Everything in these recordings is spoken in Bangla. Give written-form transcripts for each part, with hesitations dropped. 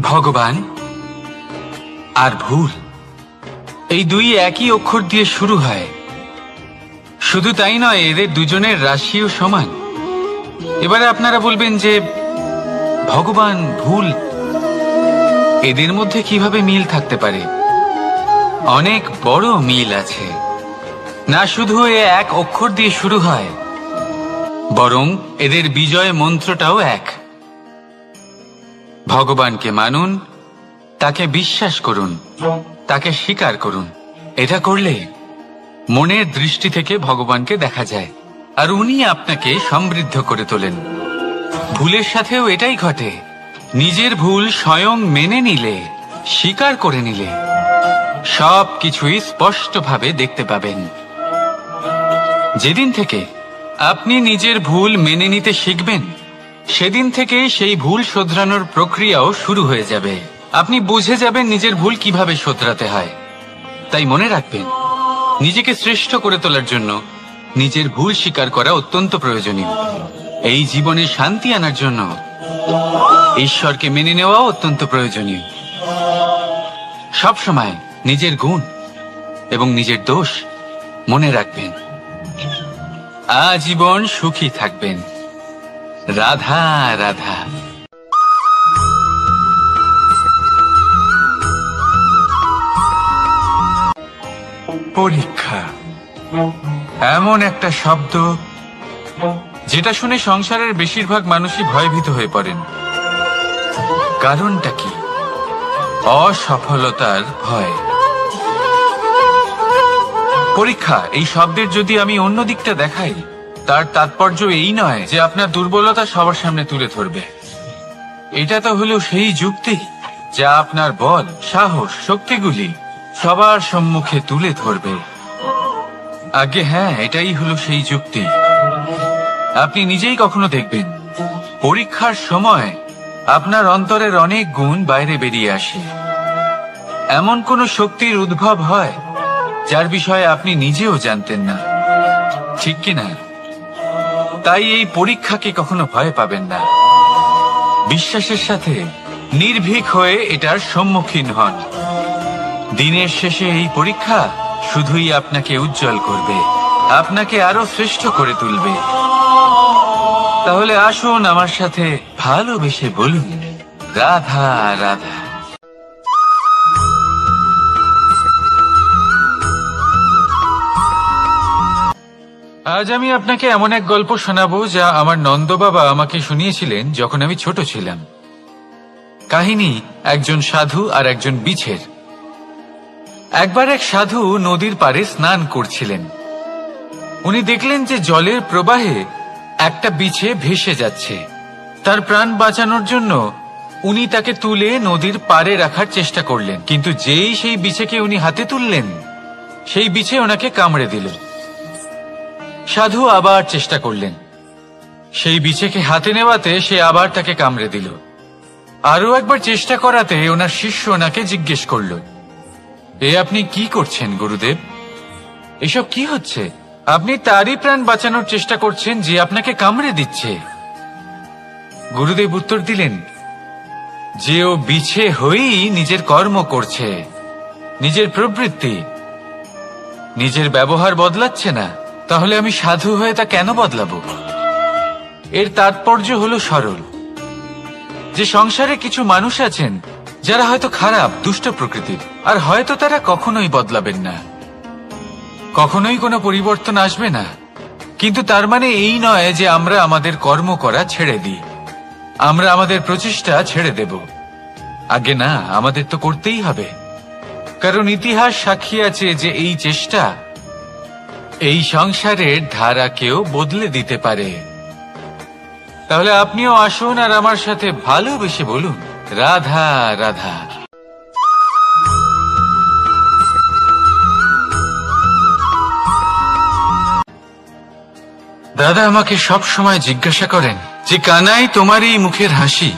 ভগবান আর ভুল, এই দুই একই অক্ষর দিয়ে শুরু হয়। শুধু তাই নয়, এদের দুজনের রাশিও সমান। এবারে আপনারা বলবেন যে ভগবান, ভুল, এদের মধ্যে কিভাবে মিল থাকতে পারে? অনেক বড় মিল আছে। না শুধু এ এক অক্ষর দিয়ে শুরু হয়, বরং এদের বিজয় মন্ত্রটাও এক। ভগবানকে মানুন, তাকে বিশ্বাস করুন, তাকে স্বীকার করুন। এটা করলে মনের দৃষ্টি থেকে ভগবানকে দেখা যায়, আর উনি আপনাকে সমৃদ্ধ করে তোলেন। ভুলের সাথেও এটাই ঘটে। নিজের ভুল স্বয়ং মেনে নিলে, স্বীকার করে নিলে, সব কিছুই স্পষ্টভাবে দেখতে পাবেন। যেদিন থেকে আপনি নিজের ভুল মেনে নিতে শিখবেন, সেদিন থেকে সেই ভুল শোধরানোর প্রক্রিয়াও শুরু হয়ে যাবে। আপনি বুঝে যাবেন নিজের ভুল কিভাবে শোধরাতে হয়। তাই মনে রাখবেন, নিজেকে শ্রেষ্ঠ করে তোলার জন্য নিজের ভুল স্বীকার করা অত্যন্ত প্রয়োজনীয়। এই জীবনে শান্তি আনার জন্য ঈশ্বরকে মেনে নেওয়াও অত্যন্ত প্রয়োজনীয়। সবসময় নিজের গুণ এবং নিজের দোষ মনে রাখবেন। আজীবন সুখী থাকবেন। রাধা রাধা। পরীক্ষা এমন একটা শব্দ যেটা শুনে সংসারের বেশিরভাগ মানুষই ভয়ভীত হয়ে পড়েন। কারণটা কি? অসফলতার ভয়। পরীক্ষা এই শব্দের যদি আমি অন্য দিকটা দেখাই, তার তাৎপর্য এই নয় যে আপনার দুর্বলতা সবার সামনে তুলে ধরবে। এটা তো হলো সেই যুক্তি যা আপনার বল, সাহস, শক্তিগুলি সবার সম্মুখে তুলে ধরবে। আগে হ্যাঁ, এটাই হলো সেই যুক্তি। আপনি নিজেই কখনো দেখবেন, পরীক্ষার সময় আপনার অন্তরের অনেক গুণ বাইরে বেরিয়ে আসে। এমন কোন শক্তির উদ্ভব হয় যার বিষয়ে আপনি নিজেও জানতেন না, ঠিক কিনা? তাই এই পরীক্ষাকে কখনো ভয় পাবেন না। বিশ্বাসের সাথে নির্ভীক হয়ে এটার সম্মুখীন হন। দিনের শেষে এই পরীক্ষা শুধুই আপনাকে উজ্জ্বল করবে, আপনাকে আরো শ্রেষ্ঠ করে তুলবে। তাহলে আসুন আমার সাথে ভালোবেসে বলুন, রাধা রাধা। আজ আমি আপনাকে এমন এক গল্প শোনাবো যা আমার নন্দ বাবা আমাকে শুনিয়েছিলেন যখন আমি ছোট ছিলাম। কাহিনী একজন সাধু আর একজন বিছের। একবার এক সাধু নদীর পাড়ে স্নান করছিলেন। উনি দেখলেন যে জলের প্রবাহে একটা বিছে ভেসে যাচ্ছে। তার প্রাণ বাঁচানোর জন্য উনি তাকে তুলে নদীর পাড়ে রাখার চেষ্টা করলেন, কিন্তু যেই সেই বিছেকে উনি হাতে তুললেন, সেই বিছে ওনাকে কামড়ে দিল। সাধু আবার চেষ্টা করলেন, সেই বিছেকে হাতে নেওয়াতে সে আবার তাকে কামড়ে দিল। আরো একবার চেষ্টা করাতে ওনার শিষ্য ওনাকে জিজ্ঞেস করল, এ আপনি কি করছেন গুরুদেব? এসব কি হচ্ছে? আপনি তারই প্রাণ বাঁচানোর চেষ্টা করছেন যে আপনাকে কামড়ে দিচ্ছে। গুরুদেব উত্তর দিলেন যে ও বিছে হয়েই নিজের কর্ম করছে, নিজের প্রবৃত্তি, নিজের ব্যবহার বদলাচ্ছে না। তাহলে আমি সাধু হয়ে তা কেন বদলাবো? এর তাৎপর্য হলো সরল, যে সংসারে কিছু মানুষ আছেন যারা হয়তো খারাপ, দুষ্ট প্রকৃতির, আর হয়তো তারা কখনোই বদলাবেন না, কখনোই কোনো পরিবর্তন আসবে না। কিন্তু তার মানে এই নয় যে আমরা আমাদের কর্ম করা ছেড়ে দিই, আমরা আমাদের প্রচেষ্টা ছেড়ে দেব। আগে না, আমাদের তো করতেই হবে, কারণ ইতিহাস সাক্ষী আছে যে এই চেষ্টা এই সংসারের ধারাকেও বদলে দিতে পারে। তাহলে আপনিও আসুন আর আমার সাথে ভালোবেসে বলুন, রাধা রাধা। দাদা আমাকে সব সময় জিজ্ঞাসা করেন যে কানাই, তোমার এই মুখের হাসি,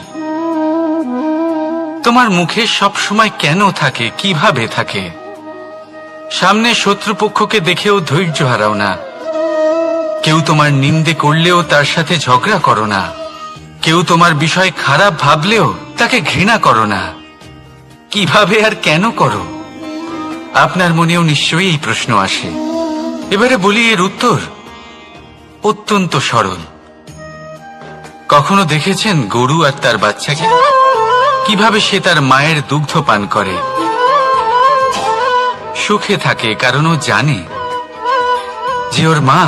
তোমার মুখে সব সময় কেন থাকে, কিভাবে থাকে? সামনে শত্রুপক্ষকে দেখেও ধৈর্য হারাও না, কেউ তোমার নিন্দে করলেও তার সাথে ঝগড়া করো না, কেউ তোমার বিষয় খারাপ ভাবলেও তাকে ঘৃণা করো না? কিভাবে আর কেন করো? আপনার মনেও নিশ্চয়ই এই প্রশ্ন আসে। এবারে বলি, এর উত্তর অত্যন্ত সরল। কখনো দেখেছেন গরু আর তার বাচ্চাকে কিভাবে সে তার মায়ের দুগ্ধ পান করে? সুখে থাকে, কারণ ও জানে যে ওর মা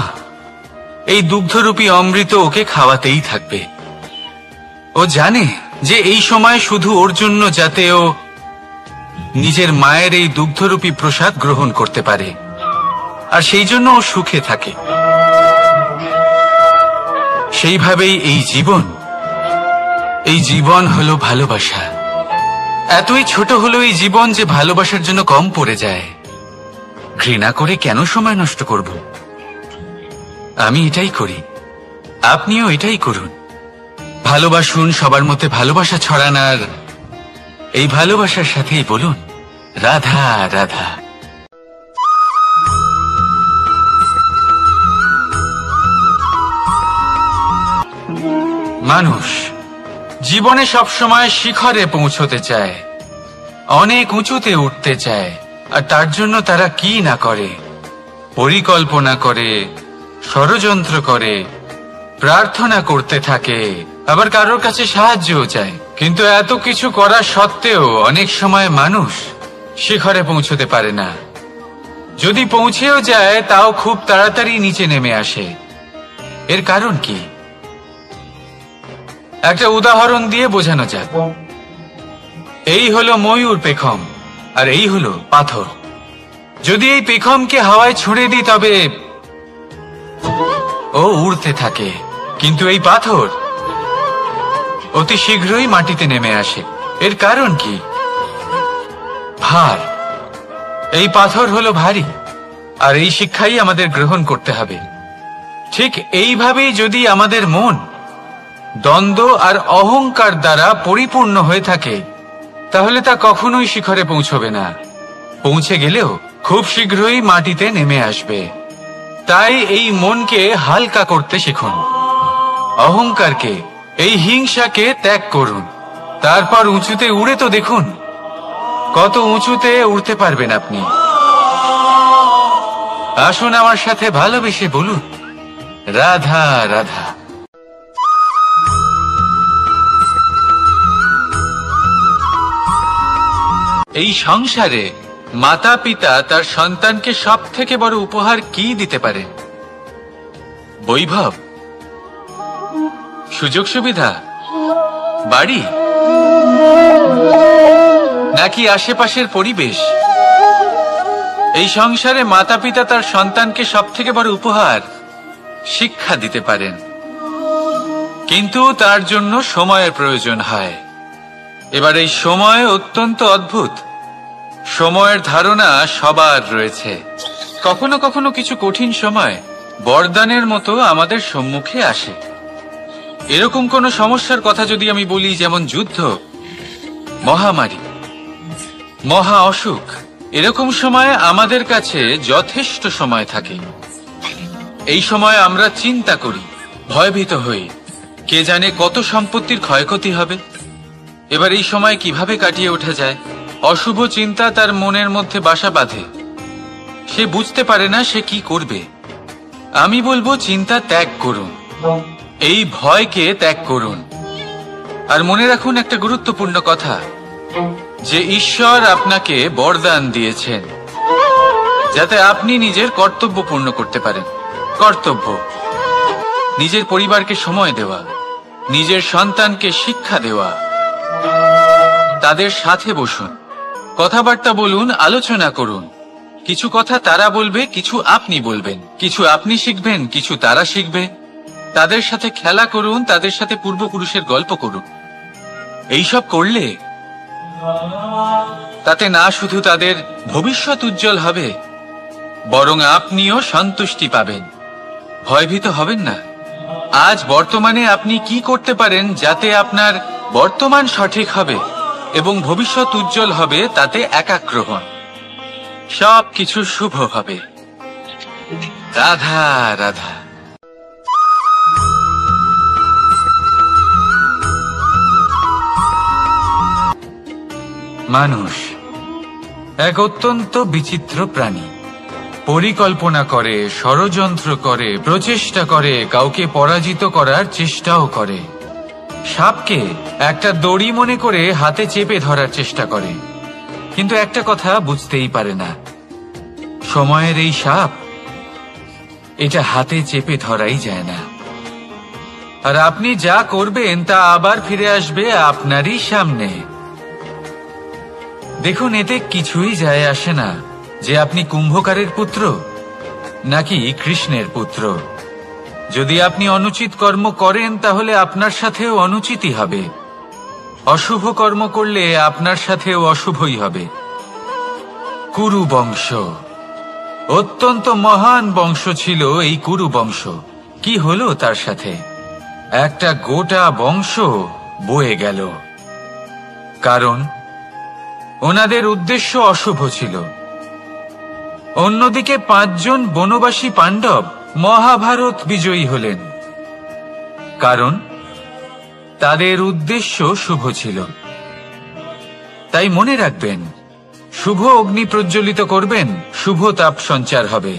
এই দুগ্ধরূপী অমৃত ওকে খাওয়াতেই থাকবে। ও জানে যে এই সময় শুধু ওর জন্য, যাতে ও নিজের মায়ের এই দুগ্ধরূপী প্রসাদ গ্রহণ করতে পারে, আর সেই জন্য ও সুখে থাকে। সেইভাবেই এই জীবন হলো ভালোবাসা। এতই ছোট হলো এই জীবন যে ভালোবাসার জন্য কম পড়ে যায়। ঘৃণা করে কেন সময় নষ্ট করব? আমি এটাই করি, আপনিও এটাই করুন। ভালোবাসুন, সবার মধ্যে ভালোবাসা ছড়ান, আর এই ভালোবাসার সাথেই বলুন রাধা রাধা। মানুষ জীবনে সবসময় শিখরে পৌঁছতে চায়, অনেক উঁচুতে উঠতে চায়, আর তার জন্য তারা কি না করে, পরিকল্পনা করে, ষড়যন্ত্র করে, প্রার্থনা করতে থাকে, আবার কারোর কাছে সাহায্যও চায়। কিন্তু এত কিছু করা সত্ত্বেও অনেক সময় মানুষ শিখরে পৌঁছতে পারে না। যদি পৌঁছেও যায় তাও খুব তাড়াতাড়ি নিচে নেমে আসে। এর কারণ কি? একটা উদাহরণ দিয়ে বোঝানো যাক। এই হলো ময়ূর পেখম, আর এই হলো পাথর। যদি এই পেখমকে হাওয়ায় ছুঁড়ে দিই তবে ও উড়তে থাকে, কিন্তু এই পাথর অতি শীঘ্রই মাটিতে নেমে আসে। এর কারণ কি? ভার। এই পাথর হলো ভারী, আর এই শিক্ষাই আমাদের গ্রহণ করতে হবে। ঠিক এইভাবেই যদি আমাদের মন দ্বন্দ্ব আর অহংকার দ্বারা পরিপূর্ণ হয়ে থাকে, তাহলে তা কখনোই শিখরে পৌঁছবে না। পৌঁছে গেলেও খুব শীঘ্রই মাটিতে নেমে আসবে। তাই এই মনকে হালকা করতে শিখুন, অহংকারকে, এই হিংসাকে ত্যাগ করুন। তারপর উঁচুতে উড়ে তো দেখুন কত উঁচুতে উড়তে পারবেন আপনি। আসুন আমার সাথে ভালোবেসে বলুন রাধা রাধা। এই সংসারে মাতা পিতা তার সন্তানকে সব থেকে বড় উপহার কি দিতে পারে? বৈভব, সুযোগ সুবিধা, বাড়ি, নাকি আশেপাশের পরিবেশ? এই সংসারে মাতা পিতা তার সন্তানকে সব থেকে বড় উপহার শিক্ষা দিতে পারেন, কিন্তু তার জন্য সময়ের প্রয়োজন হয়। এবার এই সময় অত্যন্ত অদ্ভুত। সময়ের ধারণা সবার রয়েছে। কখনো কখনো কিছু কঠিন সময় বরদানের মতো আমাদের সম্মুখে আসে। এরকম কোন সমস্যার কথা যদি আমি বলি, যেমন যুদ্ধ, মহামারী, মহা অসুখ, এরকম সময় আমাদের কাছে যথেষ্ট সময় থাকে। এই সময় আমরা চিন্তা করি, ভয়ভীত হই, কে জানে কত সম্পত্তির ক্ষয়ক্ষতি হবে। এবার এই সময় কিভাবে কাটিয়ে ওঠা যায়? অশুভ চিন্তা তার মনের মধ্যে বাসা বাঁধে। সে বুঝতে পারে না সে কি করবে। আমি বলবো চিন্তা ত্যাগ করুন, এই ভয়কে ত্যাগ করুন। আর মনে রাখুন একটা গুরুত্বপূর্ণ কথা, যে ঈশ্বর আপনাকে বরদান দিয়েছেন যাতে আপনি নিজের কর্তব্য পূর্ণ করতে পারেন। কর্তব্য, নিজের পরিবারকে সময় দেওয়া, নিজের সন্তানকে শিক্ষা দেওয়া। তাদের সাথে বসুন, কথাবার্তা বলুন, আলোচনা করুন। কিছু কথা তারা বলবে, কিছু আপনি বলবেন, কিছু আপনি শিখবেন, কিছু তারা শিখবে। তাদের সাথে খেলা করুন, তাদের সাথে পূর্বপুরুষের গল্প করুন। এইসব করলে তাতে না শুধু তাদের ভবিষ্যৎ উজ্জ্বল হবে, বরং আপনিও সন্তুষ্টি পাবেন। ভয়ভীত হবেন না। আজ বর্তমানে আপনি কি করতে পারেন যাতে আপনার বর্তমান সঠিক হবে এবং ভবিষ্যৎ উজ্জ্বল হবে, তাতে একাগ্র হন। সবকিছু শুভ হবে। রাধা রাধা। মানুষ এক অত্যন্ত বিচিত্র প্রাণী। পরিকল্পনা করে, ষড়যন্ত্র করে, প্রচেষ্টা করে, কাউকে পরাজিত করার চেষ্টাও করে। সাপকে একটা দড়ি মনে করে হাতে চেপে ধরার চেষ্টা করে, কিন্তু একটা কথা বুঝতেই পারে না, সময়ের এই সাপ এটা হাতে চেপে ধরাই যায় না। আর আপনি যা করবেন তা আবার ফিরে আসবে আপনারই সামনে। দেখুন, এতে কিছুই যায় আসে না যে আপনি কুম্ভকারের পুত্র নাকি কৃষ্ণের পুত্র। যদি আপনি অনুচিত কর্ম করেন তাহলে আপনার সাথেও অনুচিতই হবে। অশুভ কর্ম করলে আপনার সাথেও অশুভই হবে। কুরু বংশ অত্যন্ত মহান বংশ ছিল। এই কুরু বংশ কি হলো তার সাথে? একটা গোটা বংশ বয়ে গেল, কারণ ওনাদের উদ্দেশ্য অশুভ ছিল। অন্যদিকে 5 জন বনবাসী পাণ্ডব মহাভারত বিজয়ী হলেন, কারণ তাদের উদ্দেশ্য শুভ ছিল। তাই মনে রাখবেন, শুভ অগ্নি প্রজ্বলিত করবেন, শুভ তাপ সঞ্চার হবে।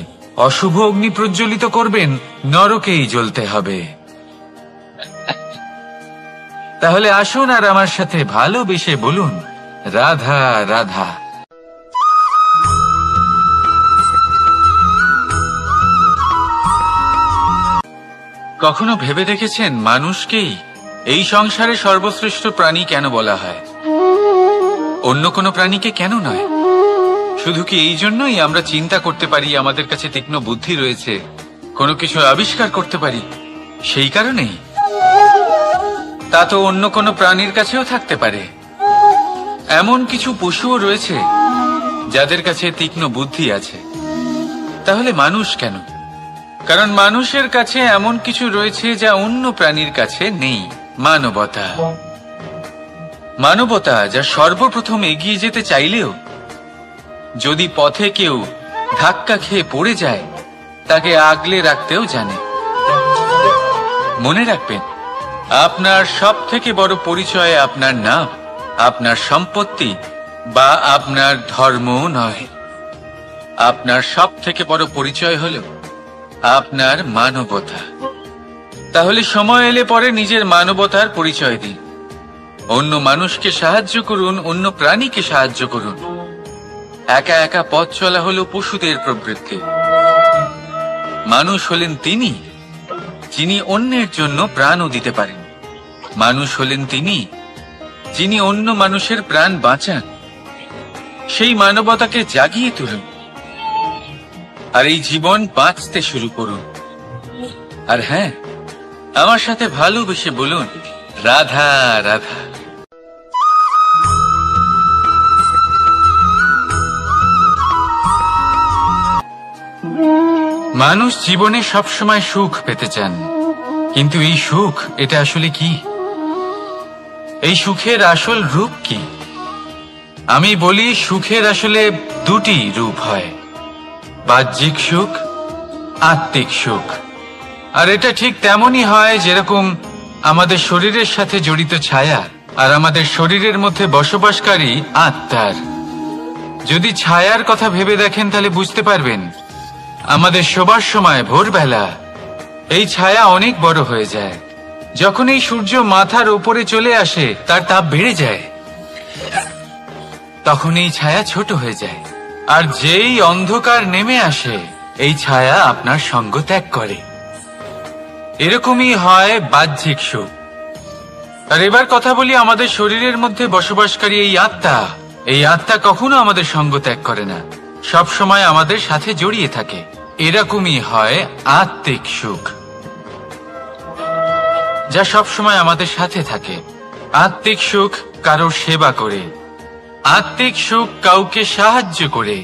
অশুভ অগ্নি প্রজ্বলিত করবেন, নরকেই জ্বলতে হবে। তাহলে আসুন আর আমার সাথে ভালোবেসে বলুন, রাধা রাধা। কখনো ভেবে দেখেছেন মানুষকেই এই সংসারে সর্বশ্রেষ্ঠ প্রাণী কেন বলা হয়? অন্য কোনো প্রাণীকে কেন নয়? শুধু কি এই জন্যই আমরা চিন্তা করতে পারি, আমাদের কাছে তীক্ষ্ণ বুদ্ধি রয়েছে, কোনো কিছু আবিষ্কার করতে পারি, সেই কারণেই? তা তো অন্য কোনো প্রাণীর কাছেও থাকতে পারে। এমন কিছু পশুও রয়েছে যাদের কাছে তীক্ষ্ণ বুদ্ধি আছে। তাহলে মানুষ কেন? কারণ মানুষের কাছে এমন কিছু রয়েছে যা অন্য প্রাণীর কাছে নেই। মানবতা। মানবতা যা সর্বপ্রথম এগিয়ে যেতে চাইলেও যদি পথে কেউ ধাক্কা খেয়ে পড়ে যায়, তাকে আগলে রাখতেও জানে। মনে রাখবেন, আপনার সব থেকে বড় পরিচয় আপনার নাম, আপনার সম্পত্তি বা আপনার ধর্মও নয়। আপনার সব থেকে বড় পরিচয় হল আপনার মানবতা। তাহলে সময় এলে পরে নিজের মানবতার পরিচয় দিন। অন্য মানুষকে সাহায্য করুন, অন্য প্রাণীকে সাহায্য করুন। একা একা পথ চলা হলো পশুদের প্রবৃত্তি। মানুষ হলেন তিনি যিনি অন্যের জন্য প্রাণও দিতে পারেন। মানুষ হলেন তিনি যিনি অন্য মানুষের প্রাণ বাঁচান। সেই মানবতাকে জাগিয়ে তুলুন আর এই জীবন বাঁচতে শুরু করুন। আর হ্যাঁ, আমার সাথে ভালোবেসে বলুন, রাধা রাধা। মানুষ জীবনে সবসময় সুখ পেতে চান, কিন্তু এই সুখ এটা আসলে কি? এই সুখের আসল রূপ কি? আমি বলি, সুখের আসলে 2টি রূপ হয়, বাহ্যিক সুখ, আত্মিক সুখ। আর এটা ঠিক তেমনই হয় যেরকম আমাদের শরীরের সাথে জড়িত ছায়া আর আমাদের শরীরের মধ্যে বসবাসকারী আত্মার। যদি ছায়ার কথা ভেবে দেখেন তাহলে বুঝতে পারবেন, আমাদের শোবার সময় ভোরবেলা এই ছায়া অনেক বড় হয়ে যায়। যখন এই সূর্য মাথার উপরে চলে আসে, তার তাপ বেড়ে যায়, তখন এই ছায়া ছোট হয়ে যায়। আর যেই অন্ধকার নেমে আসে, এই ছায়া আপনার সঙ্গ ত্যাগ করে। এরকমই হয় বাহ্যিক সুখ। আর এবার কথা বলি আমাদের শরীরের মধ্যে বসবাসকারী এই আত্মা। এই আত্মা কখনো আমাদের সঙ্গ ত্যাগ করে না, সব সময় আমাদের সাথে জড়িয়ে থাকে। এরকমই হয় আত্মিক সুখ, যা সব সময় আমাদের সাথে থাকে। আত্মিক সুখ কারোর সেবা করে, আত্মিক সুখ কাউকে সাহায্য করে,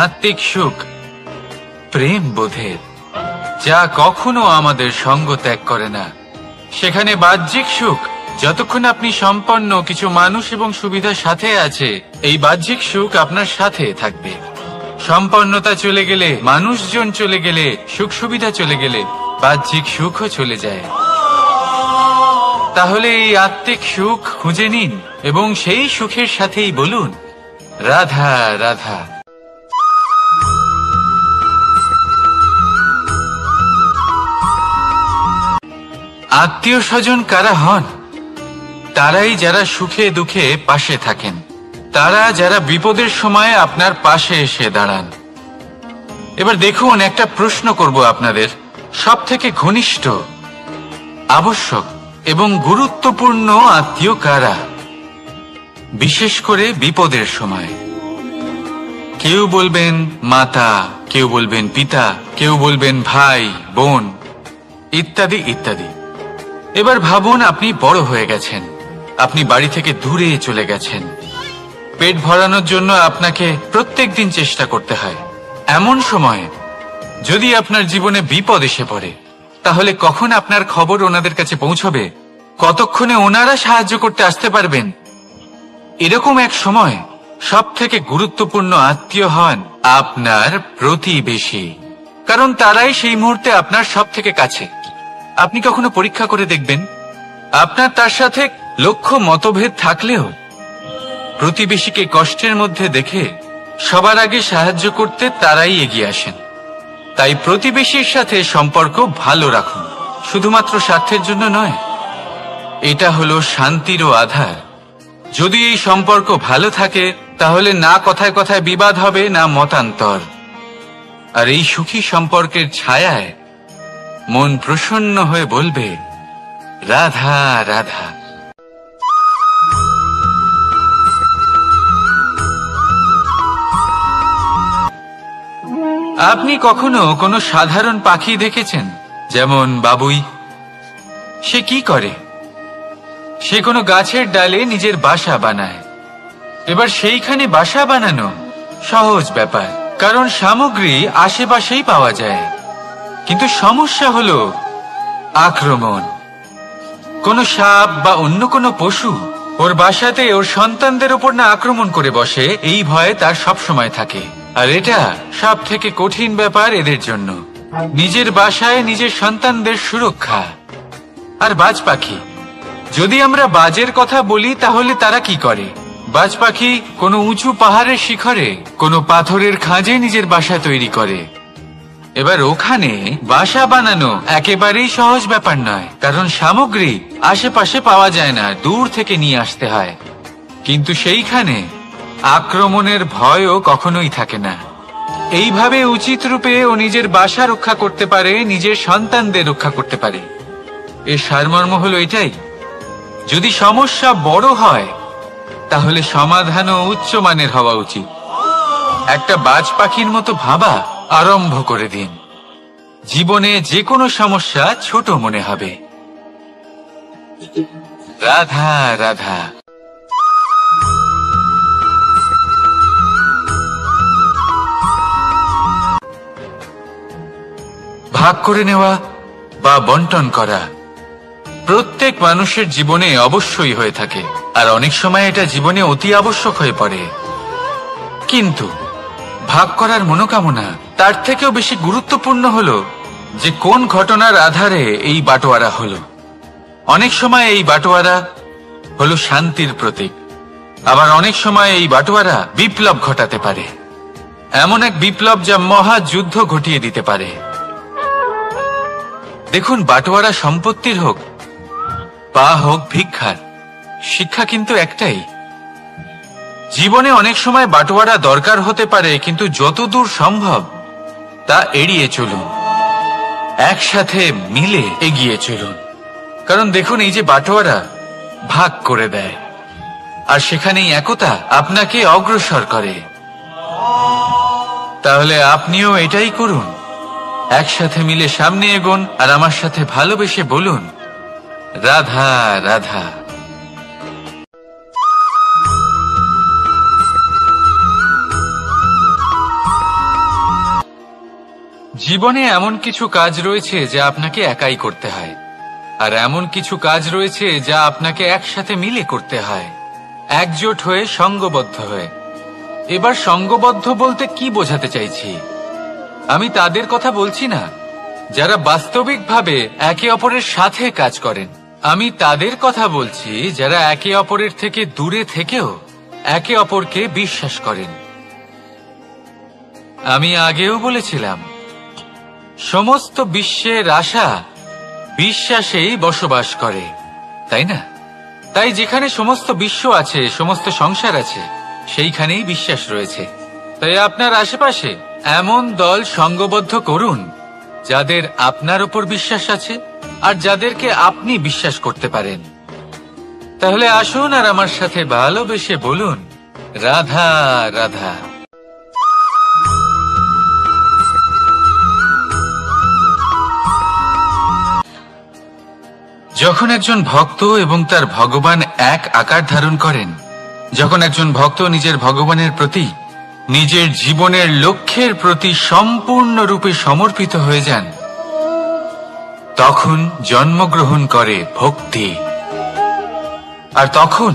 আত্মিক সুখ প্রেম বোধের, যা কখনো আমাদের সঙ্গ ত্যাগ করে না। সেখানে বাহ্যিক সুখ, যতক্ষণ আপনি সম্পন্ন কিছু মানুষ এবং সুবিধার সাথে আছে, এই বাহ্যিক সুখ আপনার সাথে থাকবে। সম্পন্নতা চলে গেলে, মানুষজন চলে গেলে, সুখ সুবিধা চলে গেলে, বাহ্যিক সুখও চলে যায়। তাহলে এই আত্মিক সুখ খুঁজে নিন এবং সেই সুখের সাথেই বলুন, রাধা রাধা। আত্মীয় স্বজন কারা হন? তারাই যারা সুখে দুঃখে পাশে থাকেন, তারা যারা বিপদের সময় আপনার পাশে এসে দাঁড়ান। এবার দেখুন, একটা প্রশ্ন করব আপনাদের, সব থেকে ঘনিষ্ঠ, আবশ্যক এবং গুরুত্বপূর্ণ আত্মীয় কারা, বিশেষ করে বিপদের সময়? কেউ বলবেন মাতা, কেউ বলবেন পিতা, কেউ বলবেন ভাই বোন, ইত্যাদি ইত্যাদি। এবার ভাবুন, আপনি বড় হয়ে গেছেন, আপনি বাড়ি থেকে দূরে চলে গেছেন, পেট ভরানোর জন্য আপনাকে প্রত্যেকদিন চেষ্টা করতে হয়। এমন সময় যদি আপনার জীবনে বিপদ এসে পড়ে, তাহলে কখন আপনার খবর ওনাদের কাছে পৌঁছবে? কতক্ষণে ওনারা সাহায্য করতে আসতে পারবেন? এরকম এক সময় সব থেকে গুরুত্বপূর্ণ আত্মীয় হন আপনার প্রতিবেশী, কারণ তারাই সেই মুহূর্তে আপনার সব থেকে কাছে। আপনি কখনো পরীক্ষা করে দেখবেন, আপনার তার সাথে লক্ষ্য মতভেদ থাকলেও প্রতিবেশীকে কষ্টের মধ্যে দেখে সবার আগে সাহায্য করতে তারাই এগিয়ে আসেন। তাই প্রতিবেশীর সাথে সম্পর্ক ভালো রাখুন, শুধুমাত্র স্বার্থের জন্য নয়। এটা হলো শান্তিরও আধার। যদি এই সম্পর্ক ভালো থাকে, তাহলে না কথায় কথায় বিবাদ হবে, না মতান্তর। আর এই সুখী সম্পর্কের ছায়ায় মন প্রসন্ন হয়ে বলবে, রাধা রাধা। আপনি কখনো কোনো সাধারণ পাখি দেখেছেন? যেমন বাবুই। সে কি করে? সে কোনো গাছের ডালে নিজের বাসা বানায়। এবার সেইখানে বাসা বানানো সহজ ব্যাপার, কারণ সামগ্রী আশেপাশেই পাওয়া যায়। কিন্তু সমস্যা হলো আক্রমণ। কোনো সাপ বা অন্য কোনো পশু ওর বাসাতে ওর সন্তানদের উপর না আক্রমণ করে বসে, এই ভয়ে তার সব সময় থাকে। আর এটা সব থেকে কঠিন ব্যাপার এদের জন্য, নিজের বাসায় নিজের সন্তানদের সুরক্ষা। আর বাজ পাখি, যদি আমরা বাজের কথা বলি, তাহলে তারা কি করে? বাজ পাখি কোনো উঁচু পাহাড়ের শিখরে, কোনো পাথরের খাঁজে নিজের বাসা তৈরি করে। এবার ওখানে বাসা বানানো একেবারেই সহজ ব্যাপার নয়, কারণ সামগ্রী আশেপাশে পাওয়া যায় না, দূর থেকে নিয়ে আসতে হয়। কিন্তু সেইখানে আক্রমণের ভয়ও কখনোই থাকে না। এইভাবে উচিত রূপে ও নিজের বাসা রক্ষা করতে পারে, নিজের সন্তানদের রক্ষা করতে পারে। এর সারমর্ম হলো এটাই, যদি সমস্যা বড় হয়, তাহলে সমাধানও উচ্চমানের হওয়া উচিত। একটা বাজ পাখির মতো ভাবা আরম্ভ করে দিন। জীবনে যে কোনো সমস্যা ছোট মনে হবে। রাধা রাধা। ভাগ করে নেওয়া বা বন্টন করা প্রত্যেক মানুষের জীবনে অবশ্যই হয়ে থাকে, আর অনেক সময় এটা জীবনে অতি আবশ্যক হয়ে পড়ে। কিন্তু ভাগ করার মনোকামনা তার থেকেও বেশি গুরুত্বপূর্ণ হলো যে কোন ঘটনার আধারে এই বাটোয়ারা হলো। অনেক সময় এই বাটোয়ারা হলো শান্তির প্রতীক, আবার অনেক সময় এই বাটোয়ারা বিপ্লব ঘটাতে পারে, এমন এক বিপ্লব যা মহাযুদ্ধ ঘটিয়ে দিতে পারে। দেখুন, বাটোয়ারা সম্পত্তির হোক বা হোক ভিক্ষার, শিক্ষা কিন্তু একটাই। জীবনে অনেক সময় বাটোয়ারা দরকার হতে পারে, কিন্তু যতদূর সম্ভব তা এড়িয়ে চলুন, একসাথে মিলে এগিয়ে চলুন। কারণ দেখুন, এই যে বাটোয়ারা ভাগ করে দেয়, আর সেখানেই একতা আপনাকে অগ্রসর করে। তাহলে আপনিও এটাই করুন, একসাথে মিলে সামনে এগোন, আর আমার সাথে ভালোবেসে বলুন, রাধা রাধা। জীবনে এমন কিছু কাজ রয়েছে যা আপনাকে একাই করতে হয়, আর এমন কিছু কাজ রয়েছে যা আপনাকে একসাথে মিলে করতে হয়, একজোট হয়ে, সঙ্গবদ্ধ হয়ে। এবার সঙ্গবদ্ধ বলতে কি বোঝাতে চাইছি? আমি তাদের কথা বলছি না যারা বাস্তবিকভাবে একে অপরের সাথে কাজ করেন, আমি তাদের কথা বলছি যারা একে অপরের থেকে দূরে থেকেও একে অপরকে বিশ্বাস করেন। আমি আগেও বলেছিলাম, সমস্ত বিশ্বের আশা বিশ্বাসেই বসবাস করে, তাই না? তাই যেখানে সমস্ত বিশ্ব আছে, সমস্ত সংসার আছে, সেইখানেই বিশ্বাস রয়েছে। তাই আপনার আশেপাশে এমন দল সঙ্গবদ্ধ করুন যাদের আপনার উপর বিশ্বাস আছে আর যাদেরকে আপনি বিশ্বাস করতে পারেন। তাহলে আসুন আর আমার সাথে ভালোবেসে বলুন, রাধা রাধা। যখন একজন ভক্ত এবং তার ভগবান এক আকার ধারণ করেন, যখন একজন ভক্ত নিজের ভগবানের প্রতি, নিজের জীবনের লক্ষ্যের প্রতি সম্পূর্ণরূপে সমর্পিত হয়ে যান, তখন জন্মগ্রহণ করে ভক্তি। আর তখন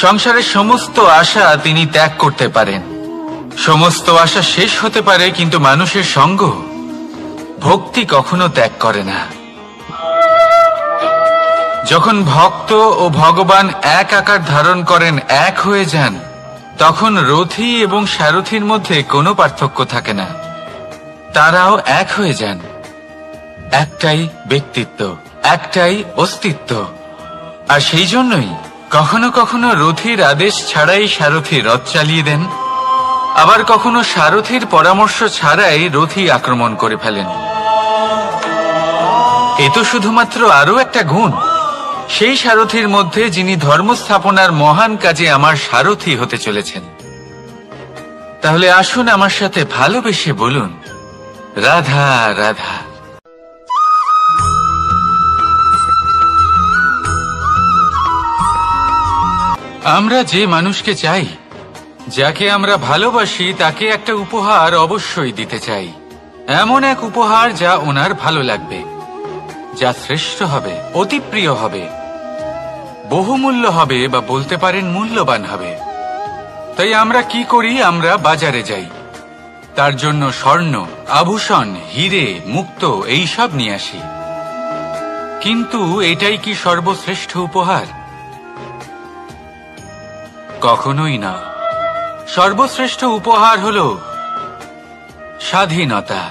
সংসারের সমস্ত আশা তিনি ত্যাগ করতে পারেন। সমস্ত আশা শেষ হতে পারে, কিন্তু মানুষের সঙ্গ ভক্তি কখনো ত্যাগ করে না। যখন ভক্ত ও ভগবান এক আকার ধারণ করেন, এক হয়ে যান, তখন রথী এবং সারথীর মধ্যে কোনো পার্থক্য থাকে না। তারাও এক হয়ে যান। একটাই ব্যক্তিত্ব, একটাই অস্তিত্ব। আর সেই জন্যই কখনো কখনো রথীর আদেশ ছাড়াই সারথী রথ চালিয়ে দেন, আবার কখনো সারথীর পরামর্শ ছাড়াই রথী আক্রমণ করে ফেলেন। এ তো শুধুমাত্র আরও একটা গুণ সেই সারথীর মধ্যে, যিনি ধর্ম স্থাপনার মহান কাজে আমার সারথী হতে চলেছেন। তাহলে আসুন আমার সাথে ভালোবেসে বলুন, রাধা রাধা। আমরা যে মানুষকে চাই, যাকে আমরা ভালোবাসি, তাকে একটা উপহার অবশ্যই দিতে চাই। এমন এক উপহার যা ওনার ভালো লাগবে, যা শ্রেষ্ঠ হবে, অতি প্রিয় হবে, বহুমূল্য হবে, বা বলতে পারেন মূল্যবান হবে। তাই আমরা কি করি? আমরা বাজারে যাই, তার জন্য স্বর্ণ, আভূষণ, হিরে, মুক্ত এইসব নিয়ে আসি। কিন্তু এটাই কি সর্বশ্রেষ্ঠ উপহার? কখনোই না। সর্বশ্রেষ্ঠ উপহার হলো স্বাধীনতা,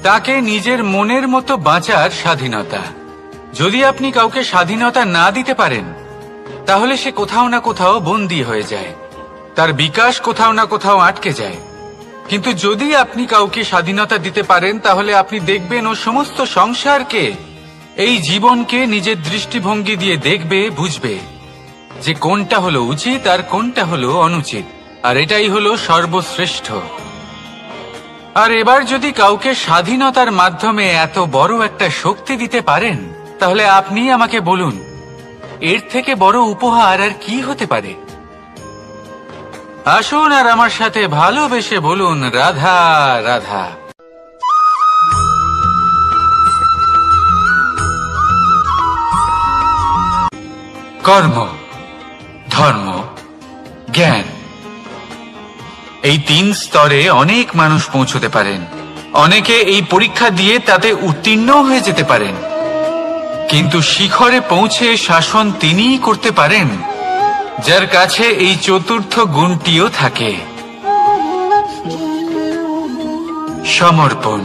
তাকে নিজের মনের মতো বাঁচার স্বাধীনতা। যদি আপনি কাউকে স্বাধীনতা না দিতে পারেন, তাহলে সে কোথাও না কোথাও বন্দী হয়ে যায়, তার বিকাশ কোথাও না কোথাও আটকে যায়। কিন্তু যদি আপনি কাউকে স্বাধীনতা দিতে পারেন, তাহলে আপনি দেখবেন ও সমস্ত সংসারকে, এই জীবনকে নিজের দৃষ্টিভঙ্গি দিয়ে দেখবে, বুঝবে যে কোনটা হলো উচিত আর কোনটা হলো অনুচিত। আর এটাই হলো সর্বশ্রেষ্ঠ। আর এবার যদি কাউকে স্বাধীনতার মাধ্যমে এত বড় একটা শক্তি দিতে পারেন, তাহলে আপনি আমাকে বলুন, এর থেকে বড় উপহার আর কি হতে পারে? আসুন আর আমার সাথে ভালোবেসে বলুন, রাধা রাধা। কর্ম, ধর্ম, জ্ঞান, এই 3 স্তরে অনেক মানুষ পৌঁছতে পারেন। অনেকে এই পরীক্ষা দিয়ে তাতে উত্তীর্ণ হয়ে যেতে পারেন, কিন্তু শিখরে পৌঁছে শাসন তিনিই করতে পারেন যার কাছে এই চতুর্থ গুণটিও থাকে, সমর্পণ।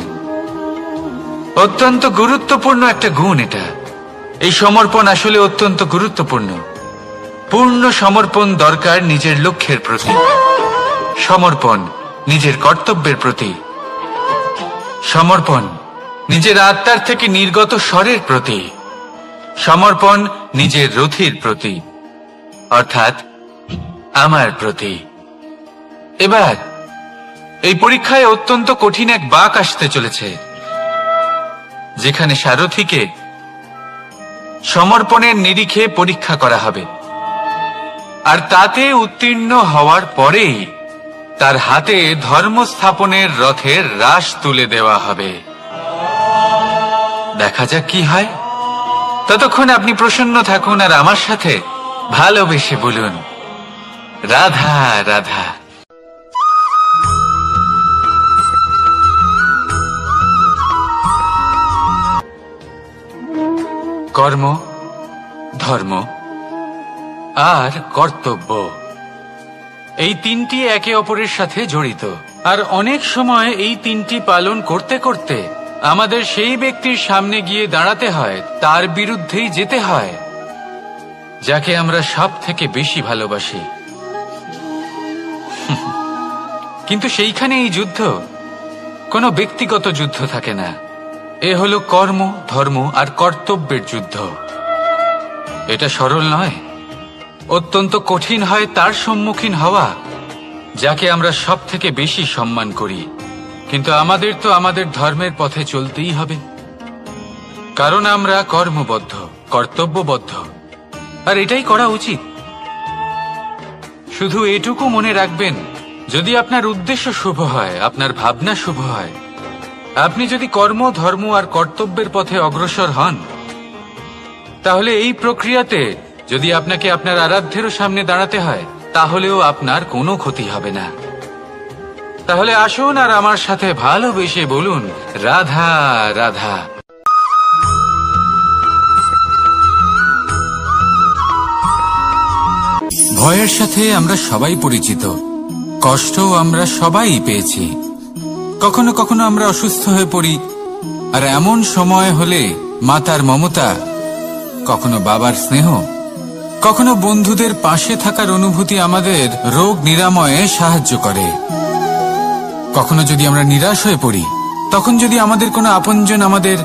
অত্যন্ত গুরুত্বপূর্ণ একটা গুণ এটা। এই সমর্পণ আসলে অত্যন্ত গুরুত্বপূর্ণ। পূর্ণ সমর্পণ দরকার নিজের লক্ষ্যের প্রতি, সমর্পণ নিজের কর্তব্যের প্রতি, সমর্পণ নিজের আত্মার থেকে নির্গত স্বরের প্রতি, সমর্পণ নিজের রথীর প্রতি, অর্থাৎ আমার প্রতি। এবার এই পরীক্ষায় অত্যন্ত কঠিন এক বাঁক আসতে চলেছে, যেখানে সারথীকে সমর্পণের নিরিখে পরীক্ষা করা হবে। আর তাতে উত্তীর্ণ হওয়ার পরেই তার হাতে ধর্ম স্থাপনের রথের রাশ তুলে দেওয়া হবে। দেখা যাক কি হয়। ততক্ষণ আপনি প্রসন্ন থাকুন আর আমার সাথে ভালোবেসে বলুন, রাধা রাধা। কর্ম, ধর্ম আর কর্তব্য, এই তিনটি একে অপরের সাথে জড়িত। আর অনেক সময় এই তিনটি পালন করতে করতে আমাদের সেই ব্যক্তির সামনে গিয়ে দাঁড়াতে হয়, তার বিরুদ্ধেই যেতে হয়, যাকে আমরা সব থেকে বেশি ভালোবাসি। কিন্তু সেইখানে এই যুদ্ধ কোনো ব্যক্তিগত যুদ্ধ থাকে না, এ হলো কর্ম, ধর্ম আর কর্তব্যের যুদ্ধ। এটা সরল নয়, অত্যন্ত কঠিন হয় তার সম্মুখীন হওয়া যাকে আমরা সব থেকে বেশি সম্মান করি। কিন্তু আমাদের তো আমাদের ধর্মের পথে চলতেই হবে, কারণ আমরা কর্মবদ্ধ, কর্তব্যবদ্ধ, আর এটাই করা উচিত। শুধু এটুকু মনে রাখবেন, যদি আপনার উদ্দেশ্য শুভ হয়, আপনার ভাবনা শুভ হয়, আপনি যদি কর্ম, ধর্ম আর কর্তব্যের পথে অগ্রসর হন, তাহলে এই প্রক্রিয়াতে যদি আপনাকে আপনার আরাধ্যেরও সামনে দাঁড়াতে হয়, তাহলেও আপনার কোনো ক্ষতি হবে না। তাহলে আসুন আর আমার সাথে ভালোবেসে বলুন, রাধা রাধা। ভয়ের সাথে আমরা সবাই পরিচিত, কষ্টও আমরা সবাই পেয়েছি। কখনো কখনো আমরা অসুস্থ হয়ে পড়ি, আর এমন সময় হলে মাতার মমতা, কখনো বাবার স্নেহ, কখনো বন্ধুদের পাশে থাকার অনুভূতি আমাদের রোগ নিরাময়ে সাহায্য করে। কখনো যদি আমরা নিরাশ হয়ে পড়ি, তখন যদি আমাদের কোনো আপনজন আমাদের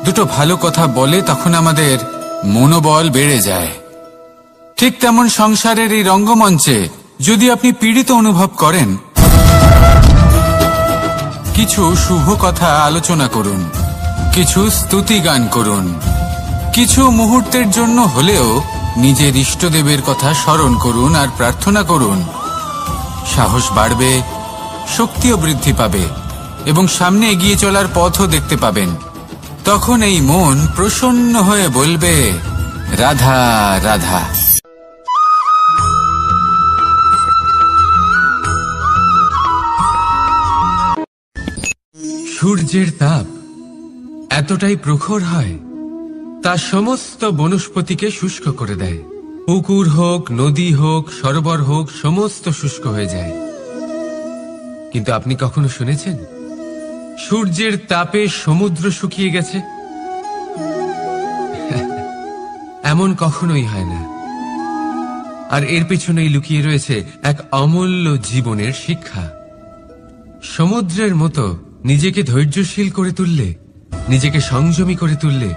দুটো ভালো কথা বলে, তখন আমাদের মনোবল বেড়ে যায়। ঠিক তেমন সংসারের এই রঙ্গমঞ্চে যদি আপনি পীড়িত অনুভব করেন, কিছু শুভ কথা আলোচনা করুন, কিছু স্তুতি গান করুন, কিছু মুহূর্তের জন্য হলেও নিজের ইষ্টদেবের কথা স্মরণ করুন আর প্রার্থনা করুন। সাহস বাড়বে, শক্তিও বৃদ্ধি পাবে এবং সামনে এগিয়ে চলার পথও দেখতে পাবেন। তখন এই মন প্রসন্ন হয়ে বলবে, রাধা রাধা। সূর্যের তাপ এতটাই প্রখর হয়, তা সমস্ত বনস্পতিকে শুষ্ক করে দেয়। পুকুর হোক, নদী হোক, সরোবর হোক, সমস্ত শুষ্ক হয়ে যায়। কিন্তু আপনি কখনো শুনেছেন সূর্যের তাপে সমুদ্র শুকিয়ে গেছে? এমন কখনোই হয় না। আর এর পেছনেই লুকিয়ে রয়েছে এক অমূল্য জীবনের শিক্ষা। সমুদ্রের মতো নিজেকে ধৈর্যশীল করে তুললে, নিজেকে সংযমী করে তুললে,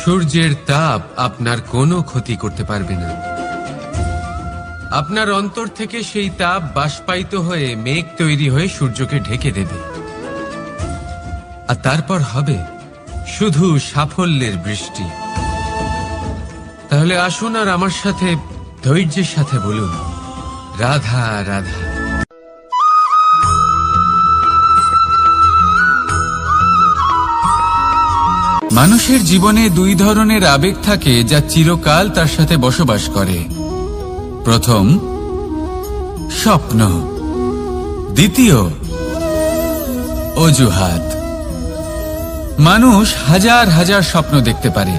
সূর্যের তাপ আপনার কোনো ক্ষতি করতে পারবে না। আপনার অন্তর থেকে সেই তাপ বাষ্পায়িত হয়ে মেঘ তৈরি হয়ে সূর্যকে ঢেকে দেবে, আর তারপর হবে শুধু সাফল্যের বৃষ্টি। তাহলে আসুন আর আমার সাথে ধৈর্যের সাথে বলুন, রাধা রাধা। মানুষের জীবনে দুই ধরনের আবেগ থাকে যা চিরকাল তার সাথে বসবাস করে। প্রথম, স্বপ্ন। দ্বিতীয়, অজুহাত। মানুষ হাজার হাজার স্বপ্ন দেখতে পারে।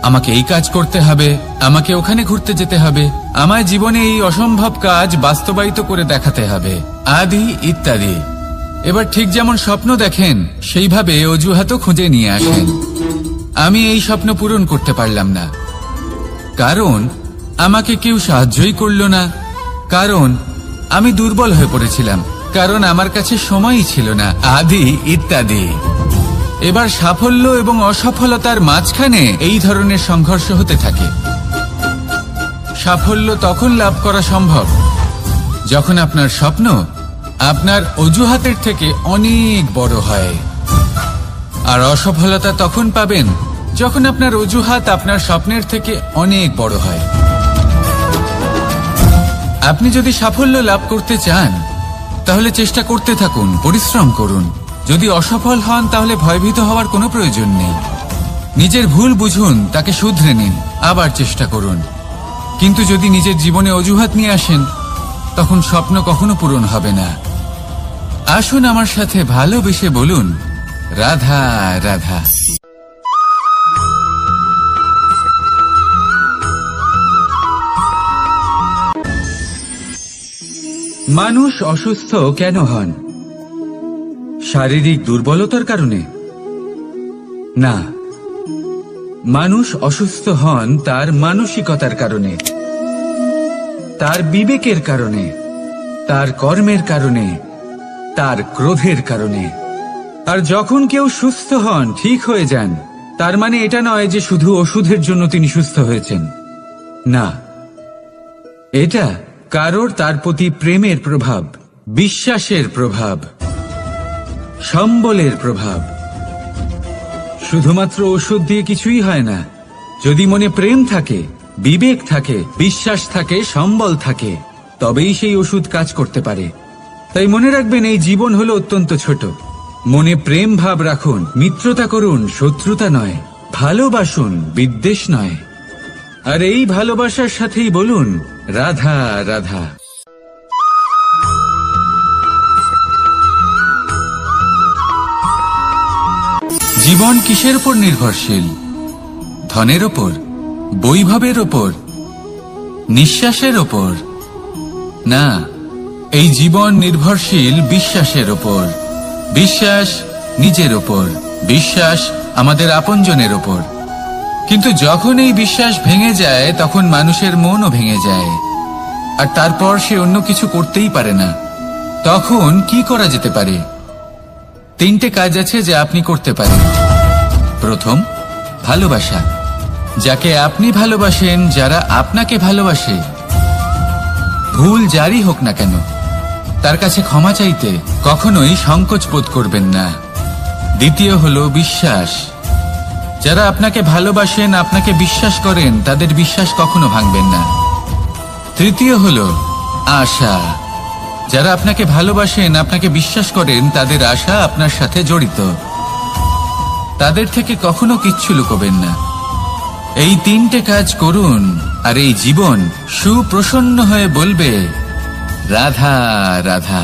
আমাকে এই কাজ করতে হবে, আমাকে ওখানে ঘুরতে যেতে হবে, আমার জীবনে এই অসম্ভব কাজ বাস্তবায়িত করে দেখাতে হবে, আদি ইত্যাদি। এবার ঠিক যেমন স্বপ্ন দেখেন, সেইভাবে অজুহাতও খুঁজে নিয়ে আসেন। আমি এই স্বপ্ন পূরণ করতে পারলাম না, কারণ আমাকে কেউ সাহায্যই করল না, কারণ আমি দুর্বল হয়ে পড়েছিলাম, কারণ আমার কাছে সময়ই ছিল না, আদি ইত্যাদি। এবার সাফল্য এবং অসফলতার মাঝখানে এই ধরনের সংঘর্ষ হতে থাকে। সাফল্য তখন লাভ করা সম্ভব যখন আপনার স্বপ্ন আপনার অজুহাতের থেকে অনেক বড় হয়, আর অসফলতা তখন পাবেন যখন আপনার অজুহাত আপনার স্বপ্নের থেকে অনেক বড় হয়। আপনি যদি সাফল্য লাভ করতে চান, তাহলে চেষ্টা করতে থাকুন, পরিশ্রম করুন। যদি অসফল হন, তাহলে ভয়ভীত হওয়ার কোনো প্রয়োজন নেই। নিজের ভুল বুঝুন, তাকে শুধরে নিন, আবার চেষ্টা করুন। কিন্তু যদি নিজের জীবনে অজুহাত নিয়ে আসেন, তখন স্বপ্ন কখনো পূরণ হবে না। আসুন আমার সাথে ভালোবেসে বলুন, রাধা রাধা। মানুষ অসুস্থ কেন হন? শারীরিক দুর্বলতার কারণে? না, মানুষ অসুস্থ হন তার মানসিকতার কারণে, তার বিবেকের কারণে, তার কর্মের কারণে, তার ক্রোধের কারণে। আর যখন কেউ সুস্থ হন, ঠিক হয়ে যান, তার মানে এটা নয় যে শুধু ওষুধের জন্য তিনি সুস্থ হয়েছেন। না, এটা কারোর তার প্রতি প্রেমের প্রভাব, বিশ্বাসের প্রভাব, সম্বলের প্রভাব। শুধুমাত্র ওষুধ দিয়ে কিছুই হয় না। যদি মনে প্রেম থাকে, বিবেক থাকে, বিশ্বাস থাকে, সম্বল থাকে, তবেই সেই ওষুধ কাজ করতে পারে। তাই মনে রাখবেন, এই জীবন হলো অত্যন্ত ছোট। মনে প্রেম ভাব রাখুন, মিত্রতা করুন, শত্রুতা নয়। ভালোবাসুন, বিদ্বেষ নয়। আর এই ভালোবাসার সাথেই বলুন রাধা রাধা। জীবন কিসের উপর নির্ভরশীল? ধনের ওপর, বৈভবের ওপর, নিঃশ্বাসের ওপর? না, এই জীবন নির্ভরশীল বিশ্বাসের ওপর। বিশ্বাস নিজের ওপর, বিশ্বাস আমাদের আপনজনের ওপর। কিন্তু যখন এই বিশ্বাস ভেঙে যায়, তখন মানুষের মনও ভেঙে যায়, আর তারপর সে অন্য কিছু করতেই পারে না। তখন কি করা যেতে পারে? 3টে কাজ আছে যা আপনি করতে পারেন। প্রথম, ভালোবাসা। যাকে আপনি ভালোবাসেন, যারা আপনাকে ভালোবাসে, ভুল যারই হোক না কেন, তার কাছে ক্ষমা চাইতে কখনোই সংকোচ বোধ করবেন না। দ্বিতীয় হলো বিশ্বাস। যারা আপনাকে ভালোবাসেন, আপনাকে বিশ্বাস করেন, তাদের বিশ্বাস কখনো ভাঙবেন না। তৃতীয় হলো আশা। যারা আপনাকে ভালোবাসেন, আপনাকে বিশ্বাস করেন, তাদের আশা আপনার সাথে জড়িত। তাদের থেকে কখনো কিচ্ছু লুকোবেন না। এই 3টে কাজ করুন, আর এই জীবন সুপ্রসন্ন হয়ে বলবে রাধা রাধা।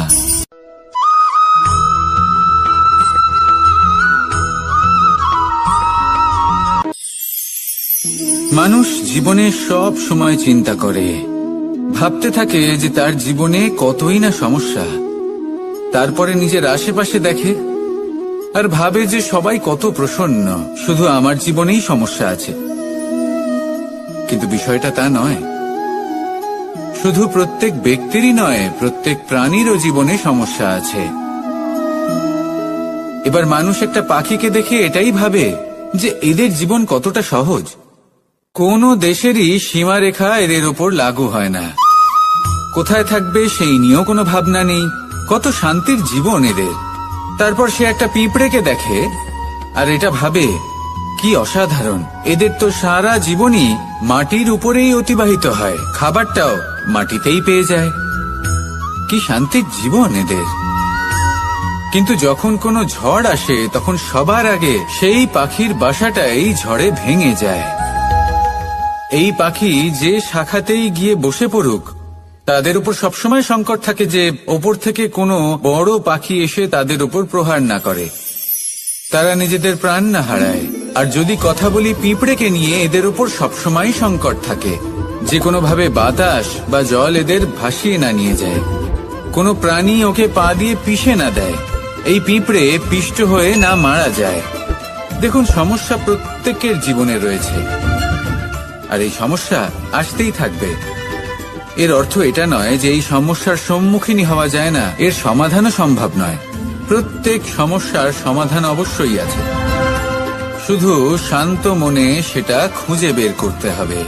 মানুষ জীবনে সব সময় চিন্তা করে, ভাবতে থাকে যে তার জীবনে কতই না সমস্যা। তারপরে নিজের আশেপাশে দেখে আর ভাবে যে সবাই কত প্রসন্ন, শুধু আমার জীবনেই সমস্যা আছে। কিন্তু বিষয়টা তা নয়। শুধু প্রত্যেক ব্যক্তিরই নয়, প্রত্যেক প্রাণীরও জীবনে সমস্যা আছে। এবার মানুষ একটা পাখিকে দেখে এটাই ভাবে যে এদের জীবন কতটা সহজ। কোনো দেশেরই সীমারেখা এদের ওপর লাগু হয় না। কোথায় থাকবে সেই নিয়েও কোনো ভাবনা নেই। কত শান্তির জীবন এদের। তারপর সে একটা পিঁপড়েকে দেখে আর এটা ভাবে কি অসাধারণ, এদের তো সারা জীবনই মাটির উপরেই অতিবাহিত হয়, খাবারটাও মাটিতেই পেয়ে যায়। কি শান্তির জীবন এদের। কিন্তু যখন কোনো ঝড় আসে, তখন সবার আগে সেই পাখির বাসাটাই ঝড়ে ভেঙে যায়। এই পাখি যে শাখাতেই গিয়ে বসে পড়ুক, তাদের উপর সবসময় সংকট থাকে যে ওপর থেকে কোনো বড় পাখি এসে তাদের উপর প্রহার না করে, তারা নিজেদের প্রাণ না হারায়। আর যদি কথা বলি পিঁপড়েকে নিয়ে, এদের উপর সবসময় সংকট থাকে যে কোনোভাবে বাতাস বা জল এদের ভাসিয়ে না নিয়ে যায়, কোনো প্রাণী ওকে পা দিয়ে পিষে না দেয়, এই পিঁপড়ে পিষ্ট হয়ে না মারা যায়। দেখুন, সমস্যা প্রত্যেকের জীবনে রয়েছে, আর এই সমস্যা আসতেই থাকবে। এর অর্থ এটা নয় যে এই সমস্যার সম্মুখীন হওয়া যায় না, এর সমাধানও সম্ভব নয়। প্রত্যেক সমস্যার সমাধান অবশ্যই আছে, শুধু শান্ত মনে সেটা খুঁজে বের করতে হবে।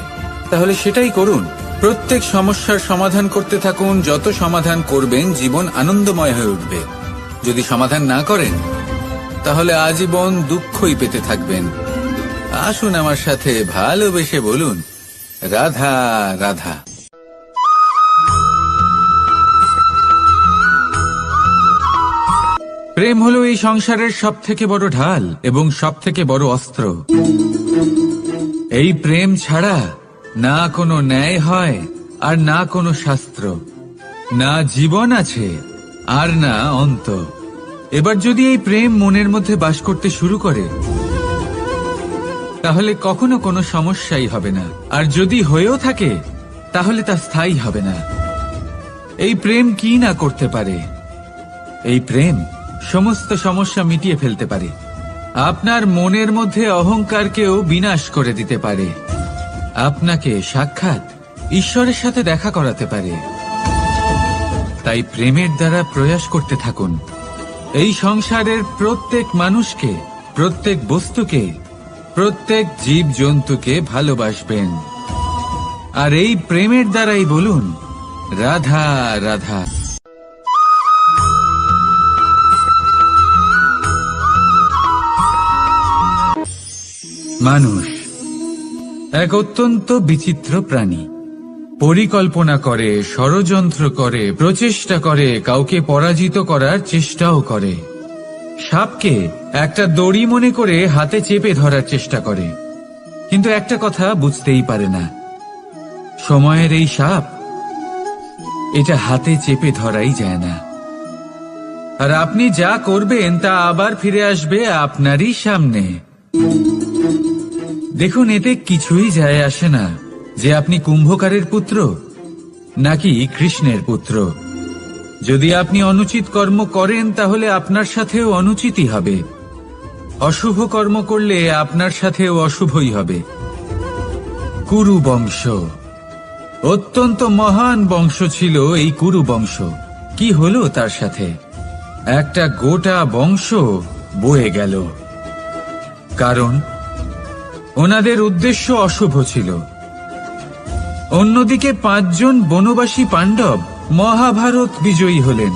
তাহলে সেটাই করুন, প্রত্যেক সমস্যার সমাধান করতে থাকুন। যত সমাধান করবেন, জীবন আনন্দময় হয়ে উঠবে। যদি সমাধান না করেন, তাহলে আজীবন দুঃখই পেতে থাকবেন। আসুন আমার সাথে ভালোবেসে বলুন রাধা রাধা। প্রেম হলো এই সংসারের সবথেকে বড় ঢাল এবং সবথেকে বড় অস্ত্র। এই প্রেম ছাড়া না কোনো ন্যায় হয় আর না কোনো শাস্ত্র, না জীবন আছে আর না অন্ত। এবার যদি এই প্রেম মনের মধ্যে বাস করতে শুরু করে, তাহলে কখনো কোনো সমস্যাই হবে না। আর যদি হয়েও থাকে, তাহলে তা স্থায়ী হবে না। এই প্রেম কি না করতে পারে? এই প্রেম সমস্ত সমস্যা মিটিয়ে ফেলতে পারে। আপনার মনের মধ্যে অহংকারকেও বিনাশ করে দিতে পারে। আপনাকে সাক্ষাৎ ঈশ্বরের সাথে দেখা করাতে পারে। তাই প্রেমের দ্বারা প্রয়াস করতে থাকুন। এই সংসারের প্রত্যেক মানুষকে, প্রত্যেক বস্তুকে, প্রত্যেক জীব জন্তুকে ভালোবাসবেন। আর এই প্রেমের দ্বারাই বলুন রাধা রাধা। মানুষ এক অত্যন্ত বিচিত্র প্রাণী। পরিকল্পনা করে, ষড়যন্ত্র করে, প্রচেষ্টা করে, কাউকে পরাজিত করার চেষ্টাও করে। সাপকে একটা দড়ি মনে করে হাতে চেপে ধরার চেষ্টা করে, কিন্তু একটা কথা বুঝতেই পারে না, সময়ের এই সাপ, এটা হাতে চেপে ধরাই যায় না। আর আপনি যা করবেন তা আবার ফিরে আসবে আপনারই সামনে। দেখুন, এতে কিছুই যায় আসে না যে আপনি কুম্ভকারের পুত্র নাকি কৃষ্ণের পুত্র। যদি আপনি অনুচিত কর্ম করেন তাহলে আপনার সাথেও অনুচিতই হবে। অশুভ কর্ম করলে আপনার সাথেও অশুভই হবে। কুরু বংশ অত্যন্ত মহান বংশ ছিল। এই কুরু বংশ কি হলো তার সাথে? একটা গোটা বংশ বয়ে গেল, কারণ ওনাদের উদ্দেশ্য অশুভ ছিল। অন্যদিকে 5 জন বনবাসী পাণ্ডব মহাভারত বিজয়ী হলেন,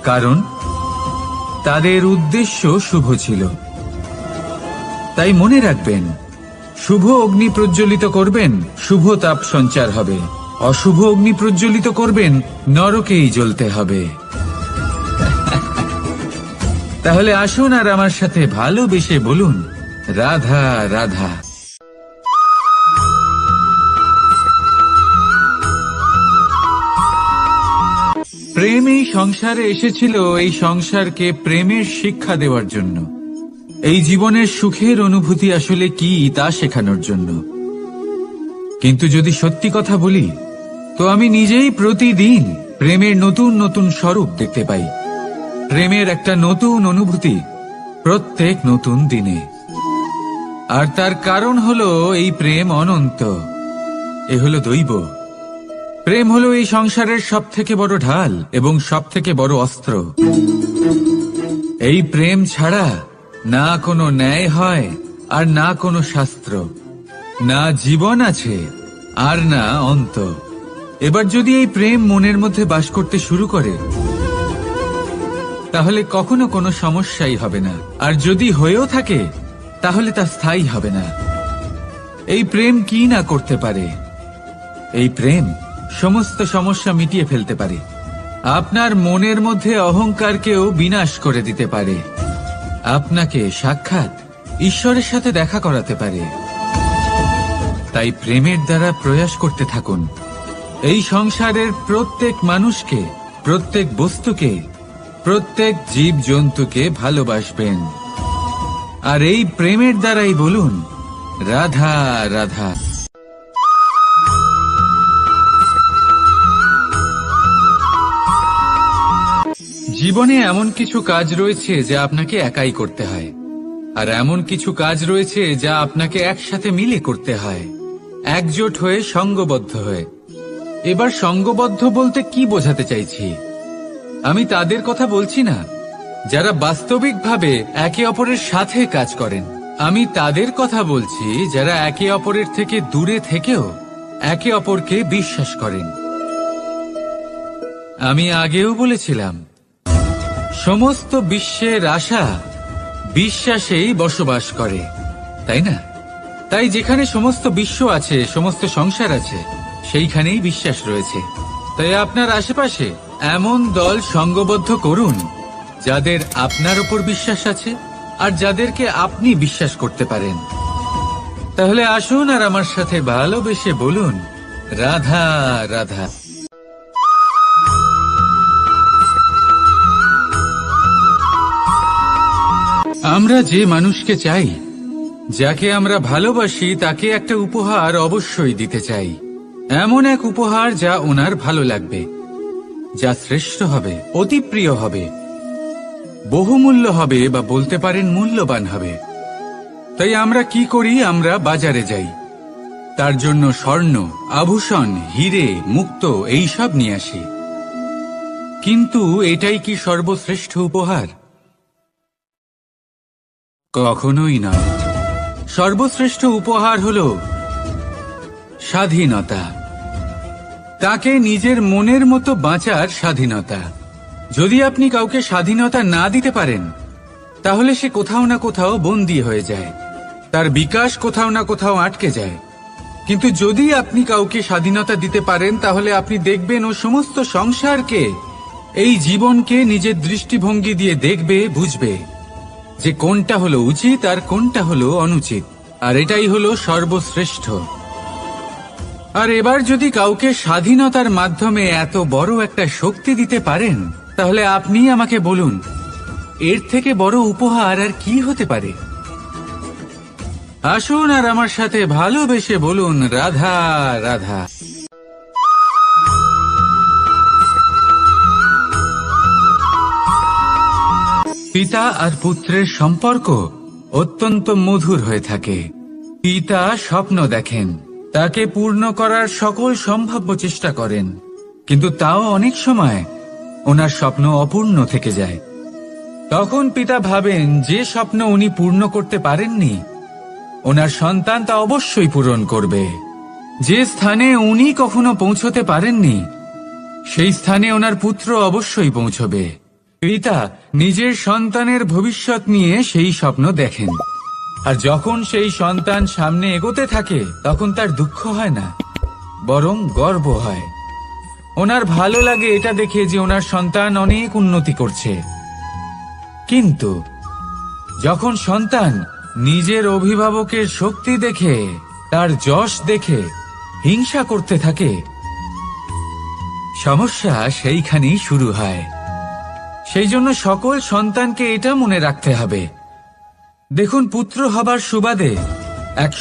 কারণ তাদের উদ্দেশ্য শুভ ছিল। তাই মনে রাখবেন, শুভ অগ্নি প্রজ্বলিত করবেন, শুভ তাপ সঞ্চার হবে। অশুভ অগ্নি প্রজ্বলিত করবেন, নরকেই জ্বলতে হবে। তাহলে আসুন আর আমার সাথে ভালোবেসে বলুন রাধা রাধা। প্রেম এই সংসারে এসেছিল এই সংসারকে প্রেমের শিক্ষা দেওয়ার জন্য, এই জীবনের সুখের অনুভূতি আসলে কি তা শেখানোর জন্য। কিন্তু যদি সত্যি কথা বলি, তো আমি নিজেই প্রতিদিন প্রেমের নতুন নতুন স্বরূপ দেখতে পাই। প্রেমের একটা নতুন অনুভূতি প্রত্যেক নতুন দিনে। আর তার কারণ হলো এই প্রেম অনন্ত, এ হলো দৈব। প্রেম হলো এই সংসারের সবথেকে বড় ঢাল এবং সবথেকে বড় অস্ত্র। এই প্রেম ছাড়া না কোনো ন্যায় হয় আর না কোনো শাস্ত্র, না জীবন আছে আর না অন্ত। এবার যদি এই প্রেম মনের মধ্যে বাস করতে শুরু করে, তাহলে কখনো কোনো সমস্যাই হবে না। আর যদি হয়েও থাকে, তাহলে তা স্থায়ী হবে না। এই প্রেম কি না করতে পারে? এই প্রেম সমস্ত সমস্যা মিটিয়ে ফেলতে পারে। আপনার মনের মধ্যে অহংকারকেও বিনাশ করে দিতে পারে। আপনাকে সাক্ষাৎ ঈশ্বরের সাথে দেখা করাতে পারে। তাই প্রেমের দ্বারা প্রয়াস করতে থাকুন। এই সংসারের প্রত্যেক মানুষকে, প্রত্যেক বস্তুকে, প্রত্যেক জীব জন্তুকে ভালোবাসবেন। আর এই প্রেমের দ্বারাই বলুন রাধা রাধা। জীবনে এমন কিছু কাজ রয়েছে যা আপনাকে একাই করতে হয়, আর এমন কিছু কাজ রয়েছে যা আপনাকে একসাথে মিলে করতে হয়, একজোট হয়ে, সঙ্গবদ্ধ হয়ে। এবার সঙ্গবদ্ধ বলতে কি বোঝাতে চাইছি? আমি তাদের কথা বলছি না যারা বাস্তবিকভাবে একে অপরের সাথে কাজ করেন। আমি তাদের কথা বলছি যারা একে অপরের থেকে দূরে থেকেও একে অপরকে বিশ্বাস করেন। আমি আগেও বলেছিলাম, সমস্ত বিশ্বের আশা বিশ্বাসেই বসবাস করে, তাই না? তাই যেখানে সমস্ত বিশ্ব আছে, সমস্ত সংসার আছে, সেইখানেই বিশ্বাস রয়েছে। তাই আপনার আশেপাশে এমন দল সঙ্গবদ্ধ করুন যাদের আপনার উপর বিশ্বাস আছে আর যাদেরকে আপনি বিশ্বাস করতে পারেন। তাহলে আসুন আর আমার সাথে ভালোবেসে বলুন রাধা রাধা। আমরা যে মানুষকে চাই, যাকে আমরা ভালোবাসি, তাকে একটা উপহার অবশ্যই দিতে চাই। এমন এক উপহার যা ওনার ভালো লাগবে। যা শ্রেষ্ঠ হবে, অতি প্রিয় হবে, বহুমূল্য হবে, বা বলতে পারেন মূল্যবান হবে। তাই আমরা কি করি? আমরা বাজারে যাই, তার জন্য স্বর্ণ, আভূষণ, হিরে, মুক্ত এইসব নিয়ে আসি। কিন্তু এটাই কি সর্বশ্রেষ্ঠ উপহার? কখনোই নয়। সর্বশ্রেষ্ঠ উপহার হল স্বাধীনতা, তাকে নিজের মনের মতো বাঁচার স্বাধীনতা। যদি আপনি কাউকে স্বাধীনতা না দিতে পারেন, তাহলে সে কোথাও না কোথাও বন্দী হয়ে যায়, তার বিকাশ কোথাও না কোথাও আটকে যায়। কিন্তু যদি আপনি কাউকে স্বাধীনতা দিতে পারেন, তাহলে আপনি দেখবেন ও সমস্ত সংসারকে, এই জীবনকে নিজের দৃষ্টিভঙ্গি দিয়ে দেখবে, বুঝবে যে কোনটা হলো উচিত আর কোনটা হলো অনুচিত। আর এটাই হলো সর্বশ্রেষ্ঠ। আর এবার যদি কাউকে স্বাধীনতার মাধ্যমে এত বড় একটা শক্তি দিতে পারেন, তাহলে আপনি আমাকে বলুন, এর থেকে বড় উপহার আর কি হতে পারে? আসুন আর আমার সাথে ভালোবেসে বলুন, রাধা রাধা। পিতা আর পুত্রের সম্পর্ক অত্যন্ত মধুর হয়ে থাকে। পিতা স্বপ্ন দেখেন, তাকে পূর্ণ করার সকল সম্ভাব্য চেষ্টা করেন, কিন্তু তাও অনেক সময় ওনার স্বপ্ন অপূর্ণ থেকে যায়। তখন পিতা ভাবেন যে স্বপ্ন উনি পূর্ণ করতে পারেননি, ওনার সন্তান তা অবশ্যই পূরণ করবে। যে স্থানে উনি কখনো পৌঁছতে পারেননি, সেই স্থানে ওনার পুত্র অবশ্যই পৌঁছবে। পিতা নিজের সন্তানের ভবিষ্যৎ নিয়ে সেই স্বপ্ন দেখেন, আর যখন সেই সন্তান সামনে এগোতে থাকে, তখন তার দুঃখ হয় না, বরং গর্ব হয়। ওনার ভালো লাগে এটা দেখে যে ওনার সন্তান অনেক উন্নতি করছে। কিন্তু যখন সন্তান নিজের অভিভাবকের শক্তি দেখে, তার যশ দেখে হিংসা করতে থাকে, সমস্যা সেইখানেই শুরু হয়। সেই জন্য সকল সন্তানকে এটা মনে রাখতে হবে, দেখুন, পুত্র হবার সুবাদে এক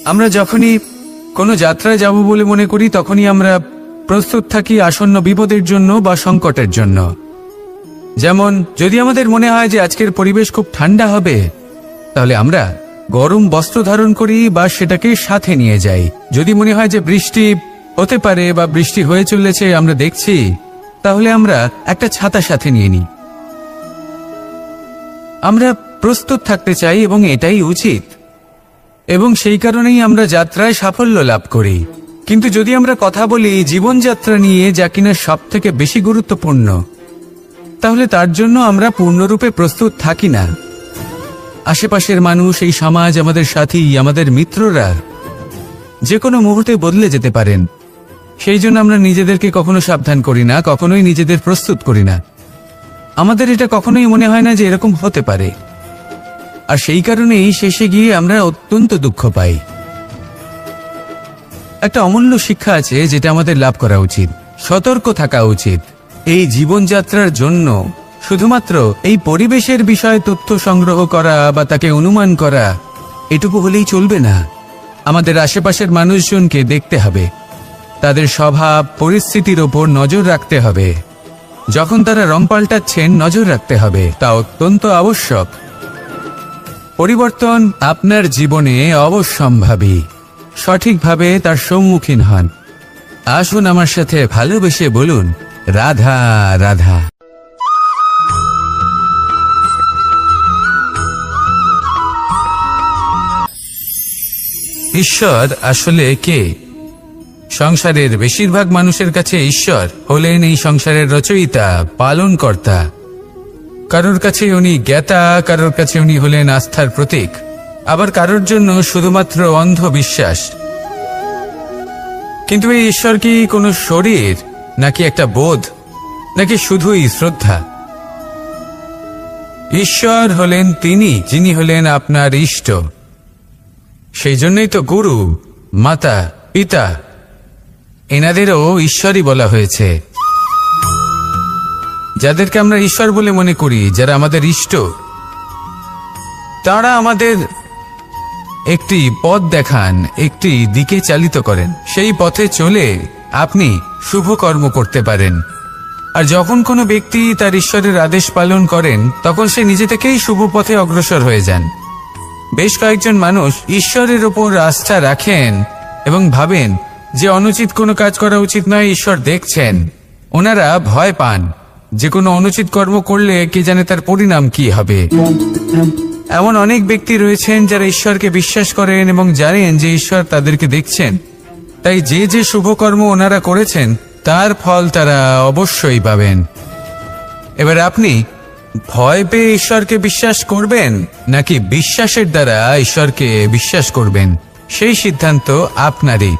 আমরা যখনই কোনো যাত্রায় যাব বলে মনে করি তখনই আমরা প্রস্তুত থাকি আসন্ন বিপদের জন্য বা সংকটের জন্য। যেমন যদি আমাদের মনে হয় যে আজকের পরিবেশ খুব ঠান্ডা হবে, তাহলে আমরা গরম বস্ত্র ধারণ করি বা সেটাকে সাথে নিয়ে যাই। যদি মনে হয় যে বৃষ্টি হতে পারে বা বৃষ্টি হয়ে চলেছে আমরা দেখছি, তাহলে আমরা একটা ছাতা সাথে নিয়ে নিই। আমরা প্রস্তুত থাকতে চাই এবং এটাই উচিত, এবং সেই কারণেই আমরা যাত্রায় সাফল্য লাভ করি। কিন্তু যদি আমরা কথা বলি জীবনযাত্রা নিয়ে, যা কিনা সব থেকে বেশি গুরুত্বপূর্ণ, তাহলে তার জন্য আমরা পূর্ণরূপে প্রস্তুত থাকি না। আশেপাশের মানুষ, এই সমাজ, আমাদের সাথী, আমাদের মিত্ররা যে কোনো মুহূর্তে বদলে যেতে পারেন। সেই জন্য আমরা নিজেদেরকে কখনো সাবধান করি না, কখনোই নিজেদের প্রস্তুত করি না। আমাদের এটা কখনোই মনে হয় না যে এরকম হতে পারে, আর সেই কারণেই শেষে গিয়ে আমরা অত্যন্ত দুঃখ পাই। একটা অমূল্য শিক্ষা আছে যেটা আমাদের লাভ করা উচিত। সতর্ক থাকা উচিত। এই জীবনযাত্রার জন্য শুধুমাত্র এই পরিবেশের বিষয়ে তথ্য সংগ্রহ করা বা তাকে অনুমান করা এটুকু হলেই চলবে না। আমাদের আশেপাশের মানুষজনকে দেখতে হবে, তাদের স্বভাব পরিস্থিতির ওপর নজর রাখতে হবে। যখন তারা রং পাল্টাচ্ছেন নজর রাখতে হবে, তা অত্যন্ত আবশ্যক। পরিবর্তন আপনার জীবনে অবশ্যম্ভাবী। সঠিকভাবে তার সম্মুখীন হন। আসুন আমার সাথে ভালোবেসে বলুন, রাধা রাধা। ঈশ্বর আসলে কে? সংসারের বেশিরভাগ মানুষের কাছে ঈশ্বর হলেন এই সংসারের রচয়িতা, পালনকর্তা। কারোর কাছে উনি জ্ঞাতা, কারোর কাছে উনি হলেন আস্থার প্রতীক, আবার কারোর জন্য শুধুমাত্র অন্ধ বিশ্বাস। কিন্তু এই ঈশ্বর কি কোনো শরীর, নাকি একটা বোধ, নাকি শুধুই শ্রদ্ধা? ঈশ্বর হলেন তিনি যিনি হলেন আপনার ইষ্ট। সেই জন্যই তো গুরু, মাতা, পিতা এনাদেরও ঈশ্বরই বলা হয়েছে। যাদেরকে আমরা ঈশ্বর বলে মনে করি, যারা আমাদের ইষ্ট, তারা আমাদের একটি পথ দেখান, একটি দিকে চালিত করেন। সেই পথে চলে আপনি শুভ কর্ম করতে পারেন। আর যখন কোনো ব্যক্তি তার ঈশ্বরের আদেশ পালন করেন, তখন সে নিজে থেকেই শুভ পথে অগ্রসর হয়ে যান। বেশ কয়েকজন মানুষ ঈশ্বরের ওপর আস্থা রাখেন এবং ভাবেন যে অনুচিত কোনো কাজ করা উচিত নয়, ঈশ্বর দেখছেন। ওনারা ভয় পান যে কোনো অনুচিত কর্ম করলে কে জানে তার পরিণাম কি হবে। এমন অনেক ব্যক্তি রয়েছেন যারা ঈশ্বরকে বিশ্বাস করেন এবং জানেন যে ঈশ্বর তাদেরকে দেখছেন, তাই যে যে শুভ কর্ম ওনারা করেছেন তার ফল তারা অবশ্যই পাবেন। এবার আপনি ভয় পেয়ে ঈশ্বরকে বিশ্বাস করবেন নাকি বিশ্বাসের দ্বারা ঈশ্বরকে বিশ্বাস করবেন, সেই সিদ্ধান্ত আপনারই।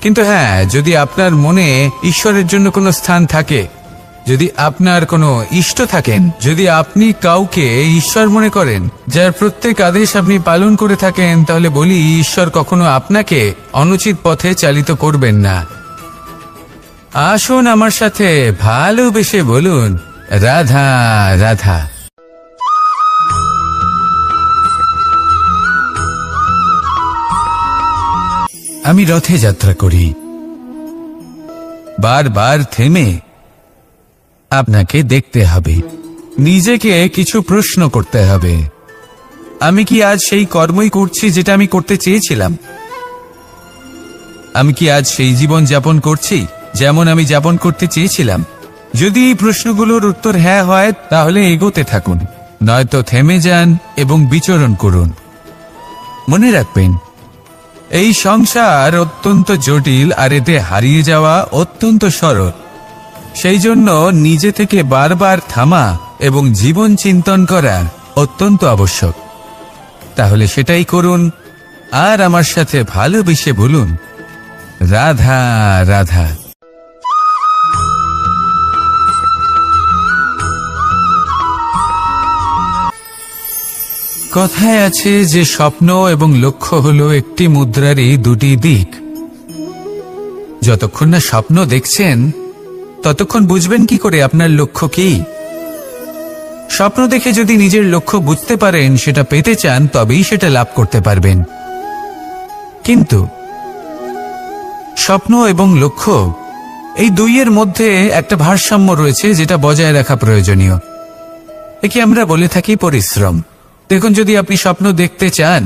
কিন্তু হ্যাঁ, যদি আপনার মনে ঈশ্বরের জন্য কোনো স্থান থাকে, যদি আপনার কোনো ইষ্ট থাকেন, যদি আপনি কাউকে ঈশ্বর মনে করেন যার প্রত্যেক আদেশ আপনি পালন করে থাকেন, তাহলে বলি ঈশ্বর কখনো আপনাকে অনুচিত পথে চালিত করবেন না। আসুন আমার সাথে ভালোবেসে বলুন, রাধা রাধা। আমি রথে যাত্রা করি। বারবার থেমে আপনাকে দেখতে হবে, নিজেকে কিছু প্রশ্ন করতে হবে। আমি কি আজ সেই কর্মই করছি যেটা আমি করতে চেয়েছিলাম? আমি কি আজ সেই জীবন যাপন করছি যেমন আমি যাপন করতে চেয়েছিলাম? যদি এই প্রশ্নগুলোর উত্তর হ্যাঁ হয়, তাহলে এগোতে থাকুন, নয়তো থেমে যান এবং বিচরণ করুন। মনে রাখবেন, এই সংসার অত্যন্ত জটিল, আর এতে হারিয়ে যাওয়া অত্যন্ত সরল। সেই জন্য নিজে থেকে বারবার থামা এবং জীবন চিন্তন করা অত্যন্ত আবশ্যক। তাহলে সেটাই করুন, আর আমার সাথে ভালোবেসে বলুন, রাধা রাধা। কথায় আছে যে স্বপ্ন এবং লক্ষ্য হলো একটি মুদ্রারই দুটি দিক। যতক্ষণ না স্বপ্ন দেখছেন, ততক্ষণ বুঝবেন কি করে আপনার লক্ষ্য কি? স্বপ্ন দেখে যদি নিজের লক্ষ্য বুঝতে পারেন, সেটা পেতে চান, তবেই সেটা লাভ করতে পারবেন। কিন্তু স্বপ্ন এবং লক্ষ্য এই দুইয়ের মধ্যে একটা ভারসাম্য রয়েছে, যেটা বজায় রাখা প্রয়োজনীয়। একে আমরা বলে থাকি পরিশ্রম। দেখুন, যদি আপনি স্বপ্ন দেখতে চান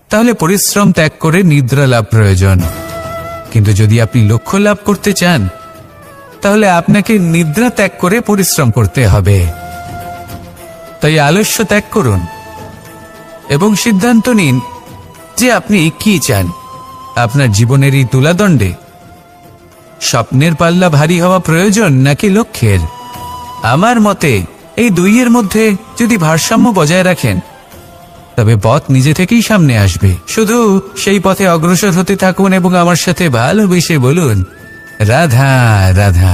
তাহলে পরিশ্রম ত্যাগ করে নিদ্রা লাভ প্রয়োজন, কিন্তু যদি আপনি লক্ষ্য লাভ করতে চান তাহলে আপনাকে নিদ্রা ত্যাগ করে পরিশ্রম করতে হবে। তাই আলস্য ত্যাগ করুন এবং সিদ্ধান্ত নিন যে আপনি কি চান। আপনার জীবনের এই তুলাদণ্ডে স্বপ্নের পাল্লা ভারী হওয়া প্রয়োজন নাকি লক্ষ্যের? আমার মতে এই দুইয়ের মধ্যে যদি ভারসাম্য বজায় রাখেন তবে পথ নিজে থেকেই সামনে আসবে। শুধু সেই পথে অগ্রসর হতে থাকুন এবং আমার সাথে ভালোবেসে বলুন, রাধা রাধা।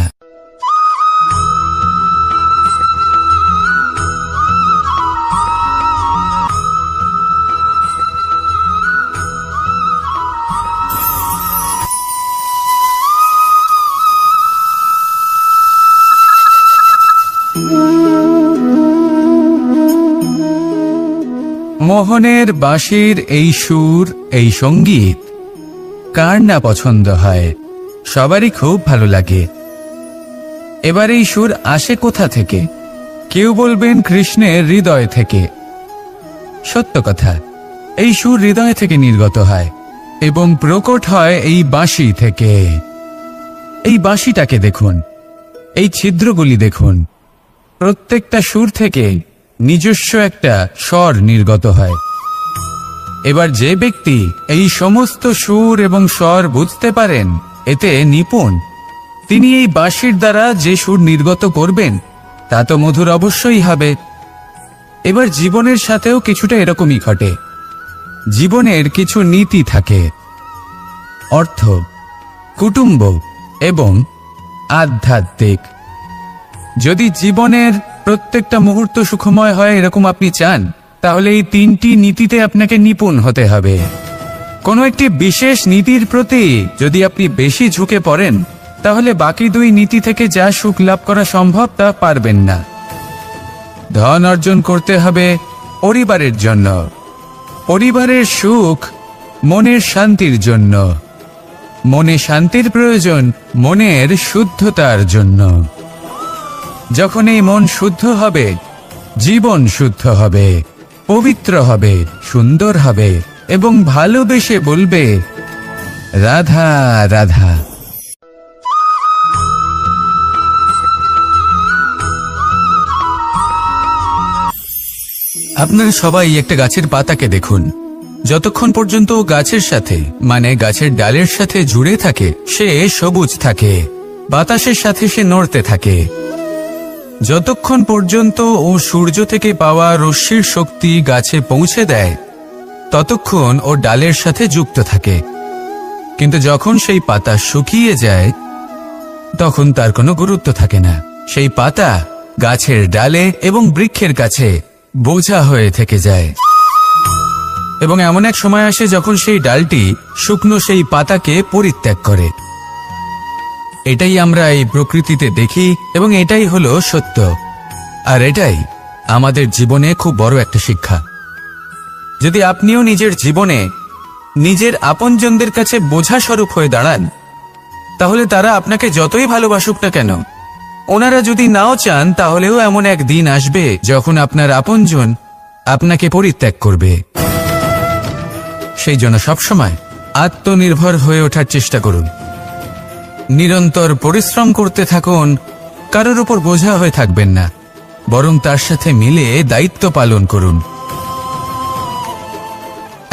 মোহনের বাঁশির এই সুর, এই সঙ্গীত কার না পছন্দ হয়? সবারই খুব ভালো লাগে। এবার এই সুর আসে কোথা থেকে? কেউ বলবেন কৃষ্ণের হৃদয় থেকে। সত্য কথা, এই সুর হৃদয় থেকে নির্গত হয় এবং প্রকট হয় এই বাঁশি থেকে। এই বাঁশিটাকে দেখুন, এই ছিদ্রগুলি দেখুন, প্রত্যেকটা সুর থেকে নিজস্ব একটা স্বর নির্গত হয়। এবার যে ব্যক্তি এই সমস্ত সুর এবং স্বর বুঝতে পারেন, এতে নিপুণ, তিনি এই বাঁশির দ্বারা যে সুর নির্গত করবেন তা তো মধুর অবশ্যই হবে। এবার জীবনের সাথেও কিছুটা এরকমই ঘটে। জীবনের কিছু নীতি থাকে, অর্থ, কুটুম্ব এবং আধ্যাত্মিক। যদি জীবনের প্রত্যেকটা মুহূর্ত সুখময় হয় এরকম আপনি চান, তাহলে এই তিনটি নীতিতে আপনাকে নিপুণ হতে হবে। কোনো একটি বিশেষ নীতির প্রতি যদি আপনি বেশি ঝুঁকে পড়েন তাহলে বাকি দুই নীতি থেকে যা সুখ লাভ করা সম্ভব তা পারবেন না। ধন অর্জন করতে হবে পরিবারের জন্য, পরিবারের সুখ মনের শান্তির জন্য, মনে শান্তির প্রয়োজন মনের শুদ্ধতার জন্য। যখন এই মন শুদ্ধ হবে, জীবন শুদ্ধ হবে, পবিত্র হবে, সুন্দর হবে এবং ভালোবেসে বলবে, রাধা রাধা। আপনারা সবাই একটা গাছের পাতাকে দেখুন। যতক্ষণ পর্যন্ত গাছের সাথে, মানে গাছের ডালের সাথে জুড়ে থাকে, সে সবুজ থাকে, বাতাসের সাথে সে নড়তে থাকে। যতক্ষণ পর্যন্ত ও সূর্য থেকে পাওয়া রশ্মির শক্তি গাছে পৌঁছে দেয় ততক্ষণ ও ডালের সাথে যুক্ত থাকে। কিন্তু যখন সেই পাতা শুকিয়ে যায় তখন তার কোনো গুরুত্ব থাকে না। সেই পাতা গাছের ডালে এবং বৃক্ষের কাছে বোঝা হয়ে থেকে যায়। এবং এমন এক সময় আসে যখন সেই ডালটি শুকনো সেই পাতাকে পরিত্যাগ করে। এটাই আমরা এই প্রকৃতিতে দেখি এবং এটাই হলো সত্য। আর এটাই আমাদের জীবনে খুব বড় একটা শিক্ষা। যদি আপনিও নিজের জীবনে নিজের আপনজনদের কাছে বোঝা স্বরূপ হয়ে দাঁড়ান, তাহলে তারা আপনাকে যতই ভালোবাসুক না কেন, ওনারা যদি নাও চান তাহলেও এমন এক দিন আসবে যখন আপনার আপনজন আপনাকে পরিত্যাগ করবে। সেই জন্য সবসময় আত্মনির্ভর হয়ে ওঠার চেষ্টা করুন। নিরন্তর পরিশ্রম করতে থাকুন, কারোর উপর বোঝা হয়ে থাকবেন না, বরং তার সাথে মিলে দায়িত্ব পালন করুন।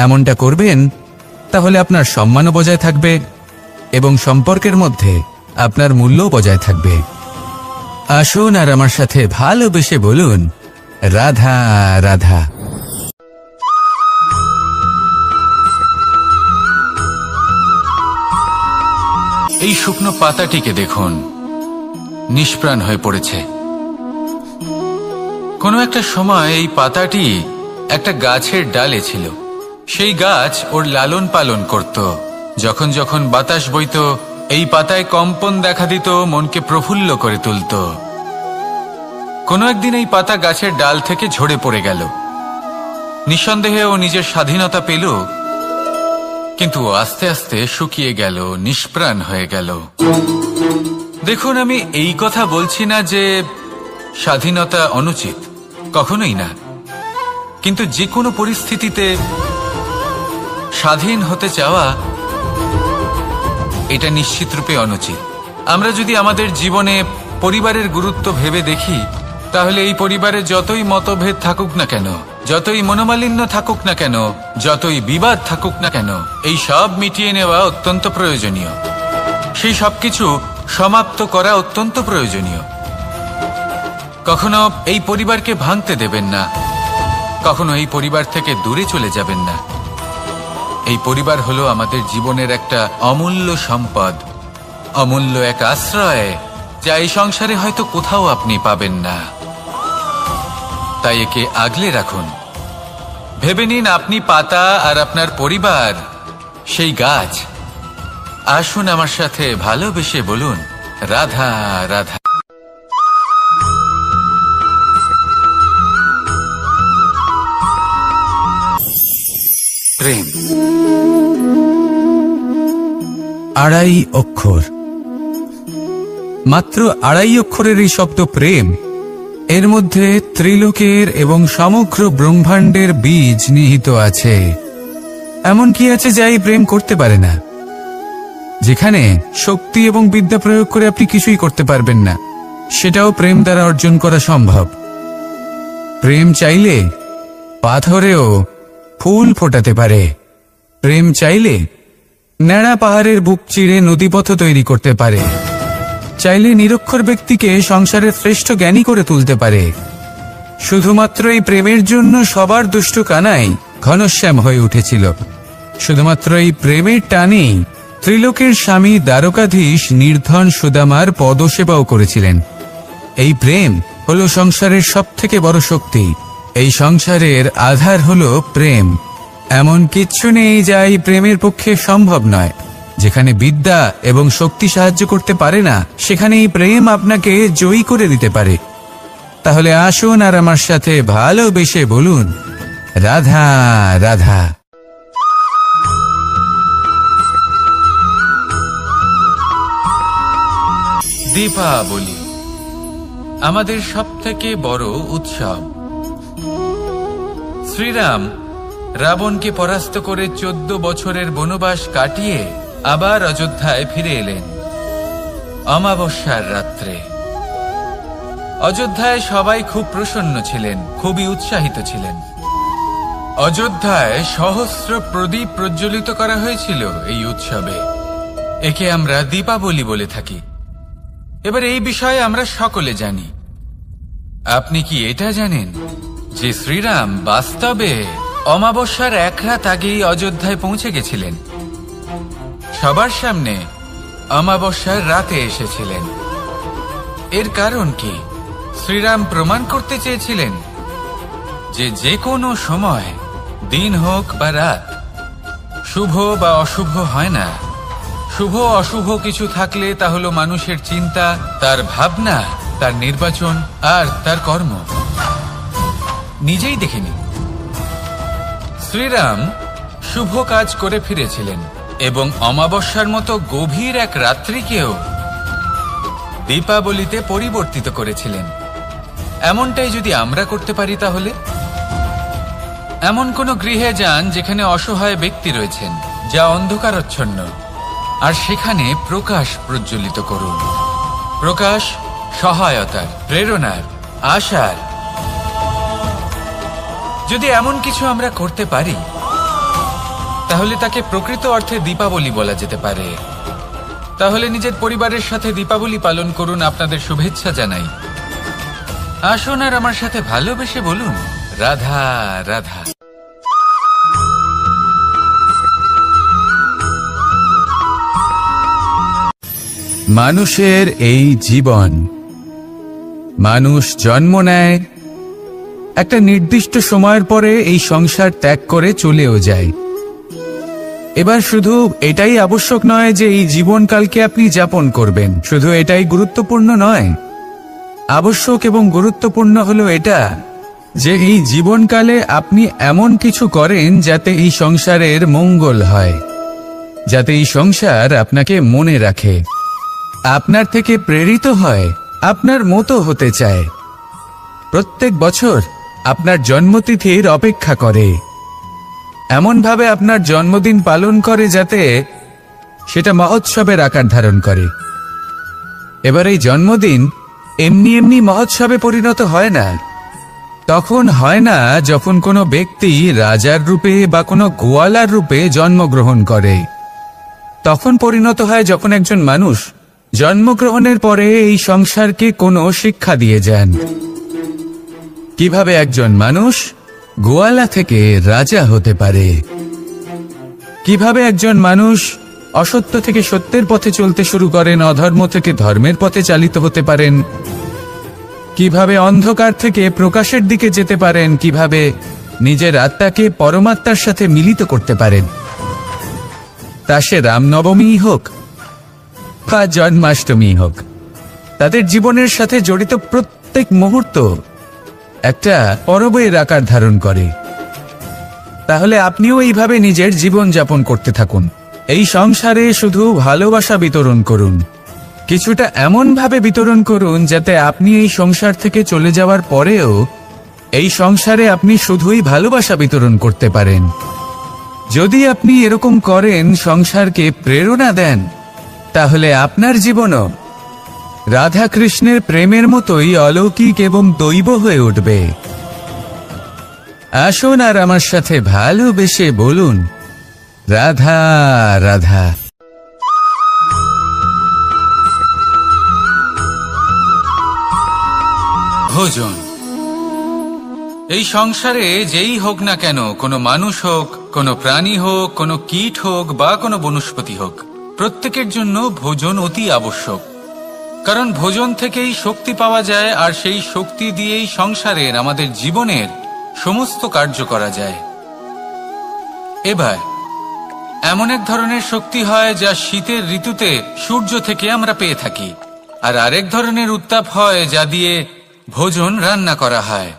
এমনটা করবেন তাহলে আপনার সম্মানও বজায় থাকবে এবং সম্পর্কের মধ্যে আপনার মূল্যও বজায় থাকবে। আসুন আর আমার সাথে ভালোবেসে বলুন, রাধা রাধা। এই শুকনো পাতাটিকে দেখুন, নিষ্প্রাণ হয়ে পড়েছে। কোনো একটা সময় এই পাতাটি একটা গাছের ডালে ছিল। সেই গাছ ওর লালন পালন করত। যখন যখন বাতাস বইত, এই পাতায় কম্পন দেখা দিত, মনকে প্রফুল্ল করে তুলত। কোনো একদিন এই পাতা গাছের ডাল থেকে ঝরে পড়ে গেল। নিঃসন্দেহে ও নিজের স্বাধীনতা পেল, কিন্তু আস্তে আস্তে শুকিয়ে গেল, নিষ্প্রাণ হয়ে গেল। দেখুন, আমি এই কথা বলছি না যে স্বাধীনতা অনুচিত, কখনোই না। কিন্তু যে কোনো পরিস্থিতিতে স্বাধীন হতে চাওয়া এটা নিশ্চিতরূপে অনুচিত। আমরা যদি আমাদের জীবনে পরিবারের গুরুত্ব ভেবে দেখি, তাহলে এই পরিবারে যতই মতভেদ থাকুক না কেন, যতই মনোমালিন্য থাকুক না কেন, যতই বিবাদ থাকুক না কেন, এই সব মিটিয়ে নেওয়া অত্যন্ত প্রয়োজনীয়। সেই সবকিছু সমাপ্ত করা অত্যন্ত প্রয়োজনীয়। কখনো এই পরিবারকে ভাঙতে দেবেন না, কখনো এই পরিবার থেকে দূরে চলে যাবেন না। এই পরিবার হলো আমাদের জীবনের একটা অমূল্য সম্পদ, অমূল্য এক আশ্রয়, যা এই সংসারে হয়তো কোথাও আপনি পাবেন না। তাই একে আগলে রাখুন। ভেবে নিন আপনি পাতা আর আপনার পরিবার সেই গাছ। আসুন আমার সাথে ভালোবেসে বলুন, রাধা রাধা। প্রেম 2.5 অক্ষর, মাত্র 2.5 অক্ষরের এই শব্দ প্রেম, এর মধ্যে ত্রিলোকের এবং সমগ্র ব্রহ্মাণ্ডের বীজ নিহিত আছে। এমন কি আছে যা এই প্রেম করতে পারে না? যেখানে শক্তি এবং বিদ্যা প্রয়োগ করে আপনি কিছুই করতে পারবেন না, সেটাও প্রেম দ্বারা অর্জন করা সম্ভব। প্রেম চাইলে পাথরেও ফুল ফোটাতে পারে। প্রেম চাইলে ন্যাড়া পাহাড়ের বুক চিরে নদীপথ তৈরি করতে পারে। চাইলে নিরক্ষর ব্যক্তিকে সংসারের শ্রেষ্ঠ জ্ঞানী করে তুলতে পারে। শুধুমাত্র এই প্রেমের জন্য সবার দুষ্ট কানাই ঘনশ্যাম হয়ে উঠেছিল। শুধুমাত্র এই প্রেমের টানেই ত্রিলোকের স্বামী দ্বারকাধীশ নির্ধন সুদামার পদসেবাও করেছিলেন। এই প্রেম হলো সংসারের সবথেকে বড় শক্তি। এই সংসারের আধার হলো প্রেম। এমন কিচ্ছু নেই যা এই প্রেমের পক্ষে সম্ভব নয়। যেখানে বিদ্যা এবং শক্তি সাহায্য করতে পারে না, সেখানে এই প্রেম আপনাকে জয়ী করে দিতে পারে। তাহলে আসুন আর আমার সাথে ভালোবেসে বলুন, রাধা রাধা। দীপাবলি আমাদের সবথেকে বড় উৎসব। শ্রীরাম রাবণকে পরাস্ত করে 14 বছরের বনবাস কাটিয়ে আবার অযোধ্যায় ফিরে এলেন অমাবস্যার রাত্রে। অযোধ্যায় সবাই খুব প্রসন্ন ছিলেন, খুবই উৎসাহিত ছিলেন। অযোধ্যায় সহস্র প্রদীপ প্রজ্বলিত করা হয়েছিল এই উৎসবে। একে আমরা দীপাবলি বলে থাকি। এবার এই বিষয়ে আমরা সকলে জানি। আপনি কি এটা জানেন যে শ্রীরাম বাস্তবে অমাবস্যার 1 রাত আগেই অযোধ্যায় পৌঁছে গেছিলেন? সবার সামনে অমাবস্যার রাতে এসেছিলেন। এর কারণ কি? শ্রীরাম প্রমাণ করতে চেয়েছিলেন যে যে কোনো সময়, দিন হোক বা রাত, শুভ বা অশুভ হয় না। শুভ অশুভ কিছু থাকলে তা হলো মানুষের চিন্তা, তার ভাবনা, তার নির্বাচন আর তার কর্ম। নিজেই দেখে নিন, শ্রীরাম শুভ কাজ করে ফিরেছিলেন এবং অমাবস্যার মতো গভীর এক রাত্রিকেও দীপাবলিতে পরিবর্তিত করেছিলেন। এমনটাই যদি আমরা করতে পারি, তাহলে এমন কোন গৃহে যান যেখানে অসহায় ব্যক্তি রয়েছেন, যা অন্ধকারাচ্ছন্ন, আর সেখানে প্রকাশ প্রজ্বলিত করুন। প্রকাশ সহায়তার, প্রেরণার, আশার। যদি এমন কিছু আমরা করতে পারি, তাহলে তাকে প্রকৃত অর্থে দীপাবলি বলা যেতে পারে। তাহলে নিজের পরিবারের সাথে দীপাবলি পালন করুন। আপনাদের শুভেচ্ছা জানাই। আসুন আর আমার সাথে ভালোবেসে বলুন, রাধা রাধা। মানুষের এই জীবন, মানুষ জন্ম নেয়, একটা নির্দিষ্ট সময়ের পরে এই সংসার ত্যাগ করে চলেও যায়। এবার শুধু এটাই আবশ্যক নয় যে এই জীবনকালকে আপনি যাপন করবেন, শুধু এটাই গুরুত্বপূর্ণ নয়। আবশ্যক এবং গুরুত্বপূর্ণ হলো এটা যে এই জীবনকালে আপনি এমন কিছু করেন যাতে এই সংসারের মঙ্গল হয়। যাতে এই সংসার আপনাকে মনে রাখে, আপনার থেকে প্রেরিত হয়, আপনার মতো হতে চায়, প্রত্যেক বছর আপনার জন্মতিথির অপেক্ষা করে, এমনভাবে আপনার জন্মদিন পালন করে যাতে সেটা মহোৎসবের আকার ধারণ করে। এবার এই জন্মদিন এমনি এমনি মহোৎসবে পরিণত হয় না। তখন হয় না যখন কোনো ব্যক্তি রাজার রূপে বা কোনো গোয়ালার রূপে জন্মগ্রহণ করে। তখন পরিণত হয় যখন একজন মানুষ জন্মগ্রহণের পরে এই সংসারকে কোনো শিক্ষা দিয়ে যান। কিভাবে একজন মানুষ গোয়ালা থেকে রাজা হতে পারে, কিভাবে একজন মানুষ অসত্য থেকে সত্যের পথে চলতে শুরু করেন, অধর্ম থেকে ধর্মের পথে চালিত হতে পারেন, কিভাবে অন্ধকার থেকে প্রকাশের দিকে যেতে পারেন, কিভাবে নিজের আত্মাকে পরমাত্মার সাথে মিলিত করতে পারেন। তা সে রামনবমী হোক বা জন্মাষ্টমী হোক, তাদের জীবনের সাথে জড়িত প্রত্যেক মুহূর্ত একটা পরবের আকার ধারণ করে। তাহলে আপনিও এইভাবে নিজের জীবন যাপন করতে থাকুন। এই সংসারে শুধু ভালোবাসা বিতরণ করুন, কিছুটা এমন ভাবে বিতরণ করুন যাতে আপনি এই সংসার থেকে চলে যাওয়ার পরেও এই সংসারে আপনি শুধুই ভালোবাসা বিতরণ করতে পারেন। যদি আপনি এরকম করেন, সংসারকে প্রেরণা দেন, তাহলে আপনার জীবনও রাধা কৃষ্ণের প্রেমের মতোই অলৌকিক এবং দৈব হয়ে উঠবে। আসুন আর আমার সাথে ভালোবেসে বলুন, রাধা রাধা। ভোজন। এই সংসারে যেই হোক না কেন, কোনো মানুষ হোক, কোনো প্রাণী হোক, কোনো কীট হোক বা কোনো বনস্পতি হোক, প্রত্যেকের জন্য ভোজন অতি আবশ্যক। কারণ ভোজন থেকেই শক্তি পাওয়া যায়, আর সেই শক্তি দিয়েই সংসারের, আমাদের জীবনের সমস্ত কার্য করা যায়। এবার এমন এক ধরনের শক্তি হয় যা শীতের ঋতুতে সূর্য থেকে আমরা পেয়ে থাকি, আর আরেক ধরনের উত্তাপ হয় যা দিয়ে ভোজন রান্না করা হয়,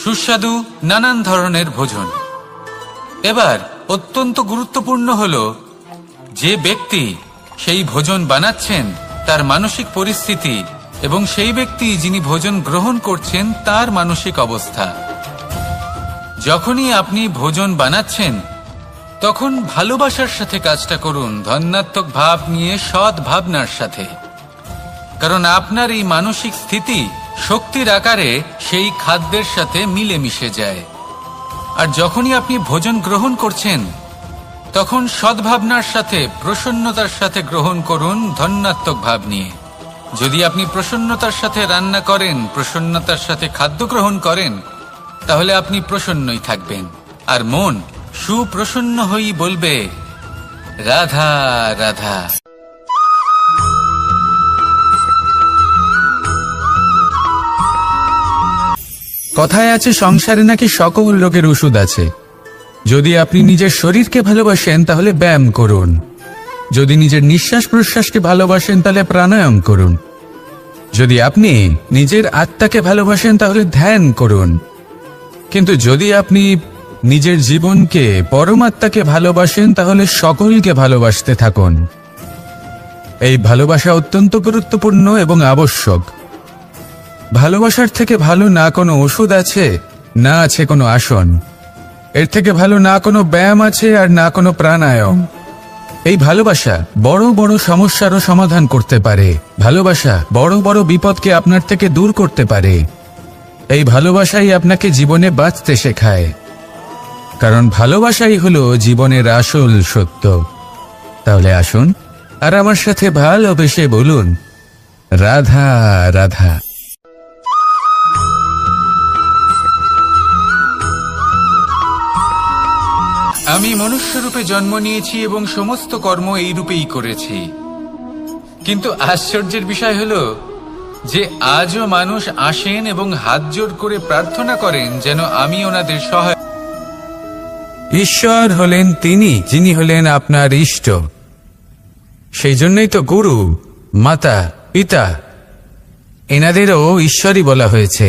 সুস্বাদু নানান ধরনের ভোজন। এবার অত্যন্ত গুরুত্বপূর্ণ হলো যে ব্যক্তি সেই ভোজন বানাচ্ছেন তার মানসিক পরিস্থিতি এবং সেই ব্যক্তি যিনি ভোজন গ্রহণ করছেন তার মানসিক অবস্থা। যখনই আপনি ভোজন বানাচ্ছেন তখন ভালোবাসার সাথে কাজটা করুন, ধন্যাত্মক ভাব নিয়ে, সৎ ভাবনার সাথে। কারণ আপনার এই মানসিক স্থিতি শক্তির আকারে সেই খাদ্যের সাথে মিলে মিশে যায়। আর যখনই আপনি ভোজন গ্রহণ করছেন তখন সদ্ভাবনার সাথে, প্রসন্নতার সাথে গ্রহণ করুন, ধন্যাত্মক ভাব নিয়ে। যদি আপনি প্রসন্নতার সাথে রান্না করেন, প্রসন্নতার সাথে খাদ্য গ্রহণ করেন, তাহলে আপনি প্রসন্নই থাকবেন, আর মন সুপ্রসন্ন হয়েই বলবে রাধা রাধা। কথায় আছে সংসারে নাকি সকল রোগের ওষুধ আছে। যদি আপনি নিজের শরীরকে ভালোবাসেন তাহলে ব্যায়াম করুন, যদি নিজের নিঃশ্বাস প্রশ্বাসকে ভালোবাসেন তাহলে প্রাণায়াম করুন, যদি আপনি নিজের আত্মাকে ভালোবাসেন তাহলে ধ্যান করুন, কিন্তু যদি আপনি নিজের জীবনকে, পরমাত্মাকে ভালোবাসেন তাহলে সকলকে ভালোবাসতে থাকুন। এই ভালোবাসা অত্যন্ত গুরুত্বপূর্ণ এবং আবশ্যক। ভালোবাসার থেকে ভালো না কোনো ওষুধ আছে, না আছে কোনো আসন। এর থেকে ভালো না কোনো ব্যায়াম আছে, আর না কোনো প্রাণায়াম। এই ভালোবাসা বড় বড় সমস্যারও সমাধান করতে পারে। ভালোবাসা বড় বড় বিপদকে আপনার থেকে দূর করতে পারে। এই ভালোবাসাই আপনাকে জীবনে বাঁচতে শেখায়, কারণ ভালোবাসাই হলো জীবনের আসল সত্য। তাহলে আসুন আর আমার সাথে ভালোবেসে বলুন, রাধা রাধা। আমি মনুষ্যরূপে জন্ম নিয়েছি এবং সমস্ত কর্ম এই রূপেই করেছি, কিন্তু আশ্চর্যের বিষয় হলো যে আজও মানুষ আসেন এবং হাত জোড় করে প্রার্থনা করেন যেন আমি ওনাদের সহায়। ঈশ্বর হলেন তিনি যিনি হলেন আপনার ইষ্ট। সেই জন্যই তো গুরু, মাতা, পিতা এনাদেরও ঈশ্বরই বলা হয়েছে।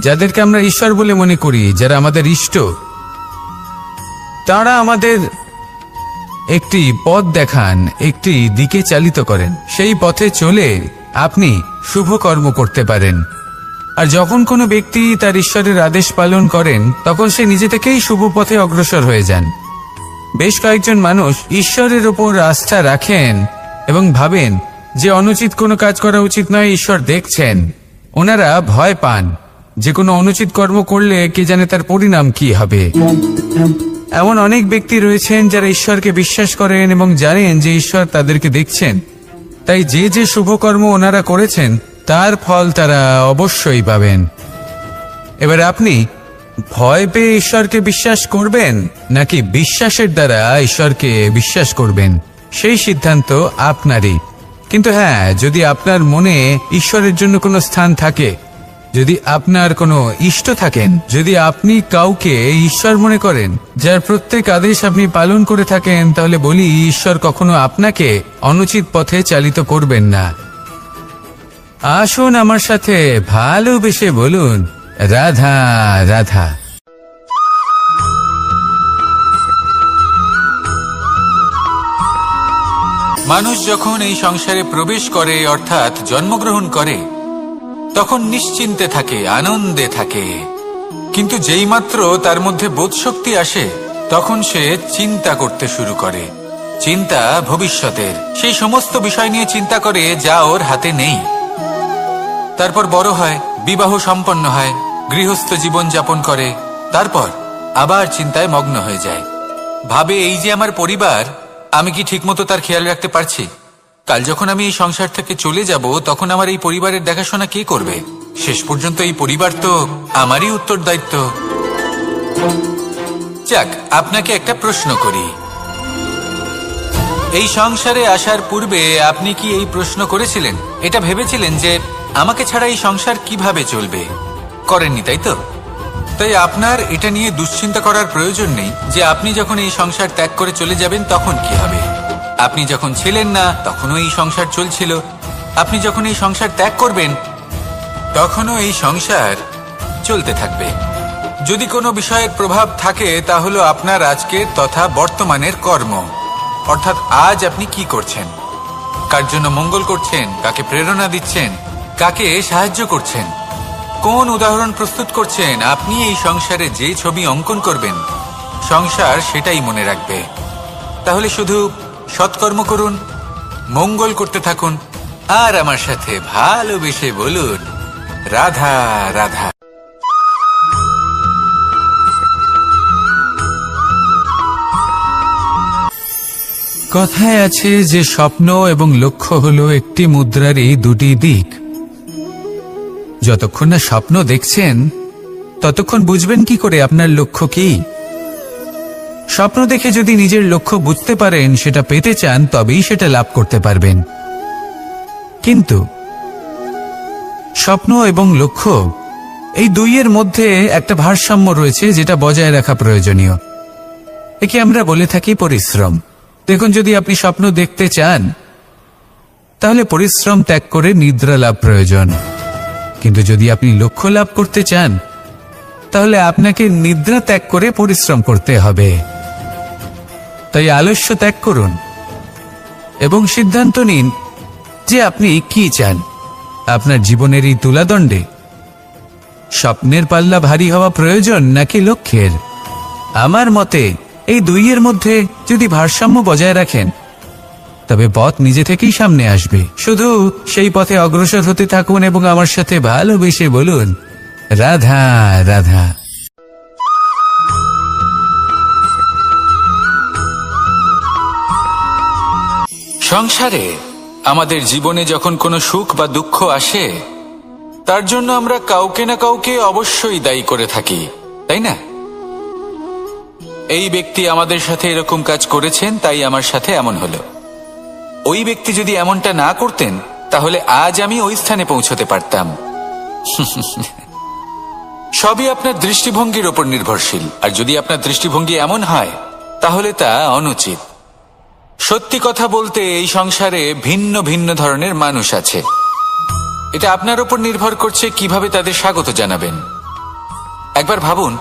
যাদেরকে আমরা ঈশ্বর বলে মনে করি, যারা আমাদের ইষ্ট, তারা আমাদের একটি পথ দেখান, একটি দিকে চালিত করেন। সেই পথে চলে আপনি শুভ কর্ম করতে পারেন। আর যখন কোনো ব্যক্তি তার ঈশ্বরের আদেশ পালন করেন, তখন সে নিজে থেকেই শুভ পথে অগ্রসর হয়ে যান। বেশ কয়েকজন মানুষ ঈশ্বরের ওপর আস্থা রাখেন এবং ভাবেন যে অনুচিত কোনো কাজ করা উচিত নয়, ঈশ্বর দেখছেন। ওনারা ভয় পান যে কোনো অনুচিত কর্ম করলে কে জানে তার পরিণাম কি হবে। এমন অনেক ব্যক্তি রয়েছেন যারা ঈশ্বরকে বিশ্বাস করেন এবং জানেন যে ঈশ্বর তাদেরকে দেখছেন, তাই যে যে শুভ কর্ম ওনারা করেছেন তার ফল তারা অবশ্যই পাবেন। এবার আপনি ভয় পেয়ে ঈশ্বরকে বিশ্বাস করবেন নাকি বিশ্বাসের দ্বারা ঈশ্বরকে বিশ্বাস করবেন, সেই সিদ্ধান্ত আপনারই। কিন্তু হ্যাঁ, যদি আপনার মনে ঈশ্বরের জন্য কোনো স্থান থাকে, যদি আপনার কোনো ইষ্ট থাকেন, যদি আপনি কাউকে ঈশ্বর মনে করেন যার প্রত্যেক আদেশ আপনি পালন করে থাকেন, তাহলে বলি ঈশ্বর কখনো আপনাকে অনুচিত পথে চালিত করবেন না। আসুন আমার সাথে ভালোবেসে বলুন, রাধা রাধা। মানুষ যখন এই সংসারে প্রবেশ করে, অর্থাৎ জন্মগ্রহণ করে, তখন নিশ্চিন্তে থাকে, আনন্দে থাকে। কিন্তু যেইমাত্র তার মধ্যে বোধশক্তি আসে, তখন সে চিন্তা করতে শুরু করে। চিন্তা ভবিষ্যতের, সেই সমস্ত বিষয় নিয়ে চিন্তা করে যা ওর হাতে নেই। তারপর বড় হয়, বিবাহ সম্পন্ন হয়, গৃহস্থ জীবন যাপন করে, তারপর আবার চিন্তায় মগ্ন হয়ে যায়। ভাবে, এই যে আমার পরিবার, আমি কি ঠিকমতো তার খেয়াল রাখতে পারছি? কাল যখন আমি এই সংসার থেকে চলে যাব, তখন আমার এই পরিবারের দেখাশোনা কে করবে? শেষ পর্যন্ত এই পরিবার তো আমারই উত্তরদায়িত্ব। যাক, আপনাকে একটা প্রশ্ন করি। এই সংসারে আসার পূর্বে আপনি কি এই প্রশ্ন করেছিলেন, এটা ভেবেছিলেন যে আমাকে ছাড়া এই সংসার কিভাবে চলবে? করেননি, তাই তো? তাই আপনার এটা নিয়ে দুশ্চিন্তা করার প্রয়োজন নেই যে আপনি যখন এই সংসার ত্যাগ করে চলে যাবেন তখন কি হবে। আপনি যখন ছিলেন না তখনও এই সংসার চলছিল, আপনি যখন এই সংসার ত্যাগ করবেন তখনও এই সংসার চলতে থাকবে। যদি কোনো বিষয়ের প্রভাব থাকে, তা হলো আপনার আজকের তথা বর্তমানের কর্ম। অর্থাৎ আজ আপনি কি করছেন, কার জন্য মঙ্গল করছেন, কাকে প্রেরণা দিচ্ছেন, কাকে সাহায্য করছেন, কোন উদাহরণ প্রস্তুত করছেন। আপনি এই সংসারে যে ছবি অঙ্কন করবেন, সংসার সেটাই মনে রাখবে। তাহলে শুধু সৎকর্ম করুন, মঙ্গল করতে থাকুন, আর আমার সাথে ভালোবেসে বলুন, রাধা রাধা। কথায় আছে যে স্বপ্ন এবং লক্ষ্য হলো একটি মুদ্রারই দুটি দিক। যতক্ষণ না স্বপ্ন দেখছেন, ততক্ষণ বুঝবেন কি করে আপনার লক্ষ্য কি? স্বপ্ন দেখে যদি নিজের লক্ষ্য বুঝতে পারেন, সেটা পেতে চান, তবেই সেটা লাভ করতে পারবেন। কিন্তু স্বপ্ন এবং লক্ষ্য, এই দুইয়ের মধ্যে একটা ভারসাম্য রয়েছে যেটা বজায় রাখা প্রয়োজনীয়। একে আমরা বলে থাকি পরিশ্রম। দেখুন, যদি আপনি স্বপ্ন দেখতে চান, তাহলে পরিশ্রম ত্যাগ করে নিদ্রা লাভ প্রয়োজন। কিন্তু যদি আপনি লক্ষ্য লাভ করতে চান, তাহলে আপনাকে নিদ্রা ত্যাগ করে পরিশ্রম করতে হবে। তাই আলস্য ত্যাগ করুন এবং সিদ্ধান্ত নিন যে আপনি কি চান। আপনার জীবনের এই তুলাদণ্ডে স্বপ্নের পাল্লা ভারী হওয়া প্রয়োজন নাকি লক্ষ্যের? আমার মতে এই দুইয়ের মধ্যে যদি ভারসাম্য বজায় রাখেন, তবে পথ নিজে থেকেই সামনে আসবে। শুধু সেই পথে অগ্রসর হতে থাকুন এবং আমার সাথে ভালোবেসে বলুন, রাধা রাধা। সংসারে আমাদের জীবনে যখন কোনো সুখ বা দুঃখ আসে, তার জন্য আমরা কাউকে না কাউকে অবশ্যই দায়ী করে থাকি, তাই না? এই ব্যক্তি আমাদের সাথে এরকম কাজ করেছেন, তাই আমার সাথে এমন হলো। ওই ব্যক্তি যদি এমনটা না করতেন, তাহলে আজ আমি ওই স্থানে পৌঁছতে পারতাম। সবই আপনার দৃষ্টিভঙ্গির ওপর নির্ভরশীল। আর যদি আপনার দৃষ্টিভঙ্গি এমন হয়, তাহলে তা অনুচিত। সত্যি কথা বলতে, এই সংসারে ভিন্ন ভিন্ন ধরনের মানুষ আছে। এটা আপনার ওপর নির্ভর করছে কিভাবে তাদের স্বাগত জানাবেন। একবার ভাবুন,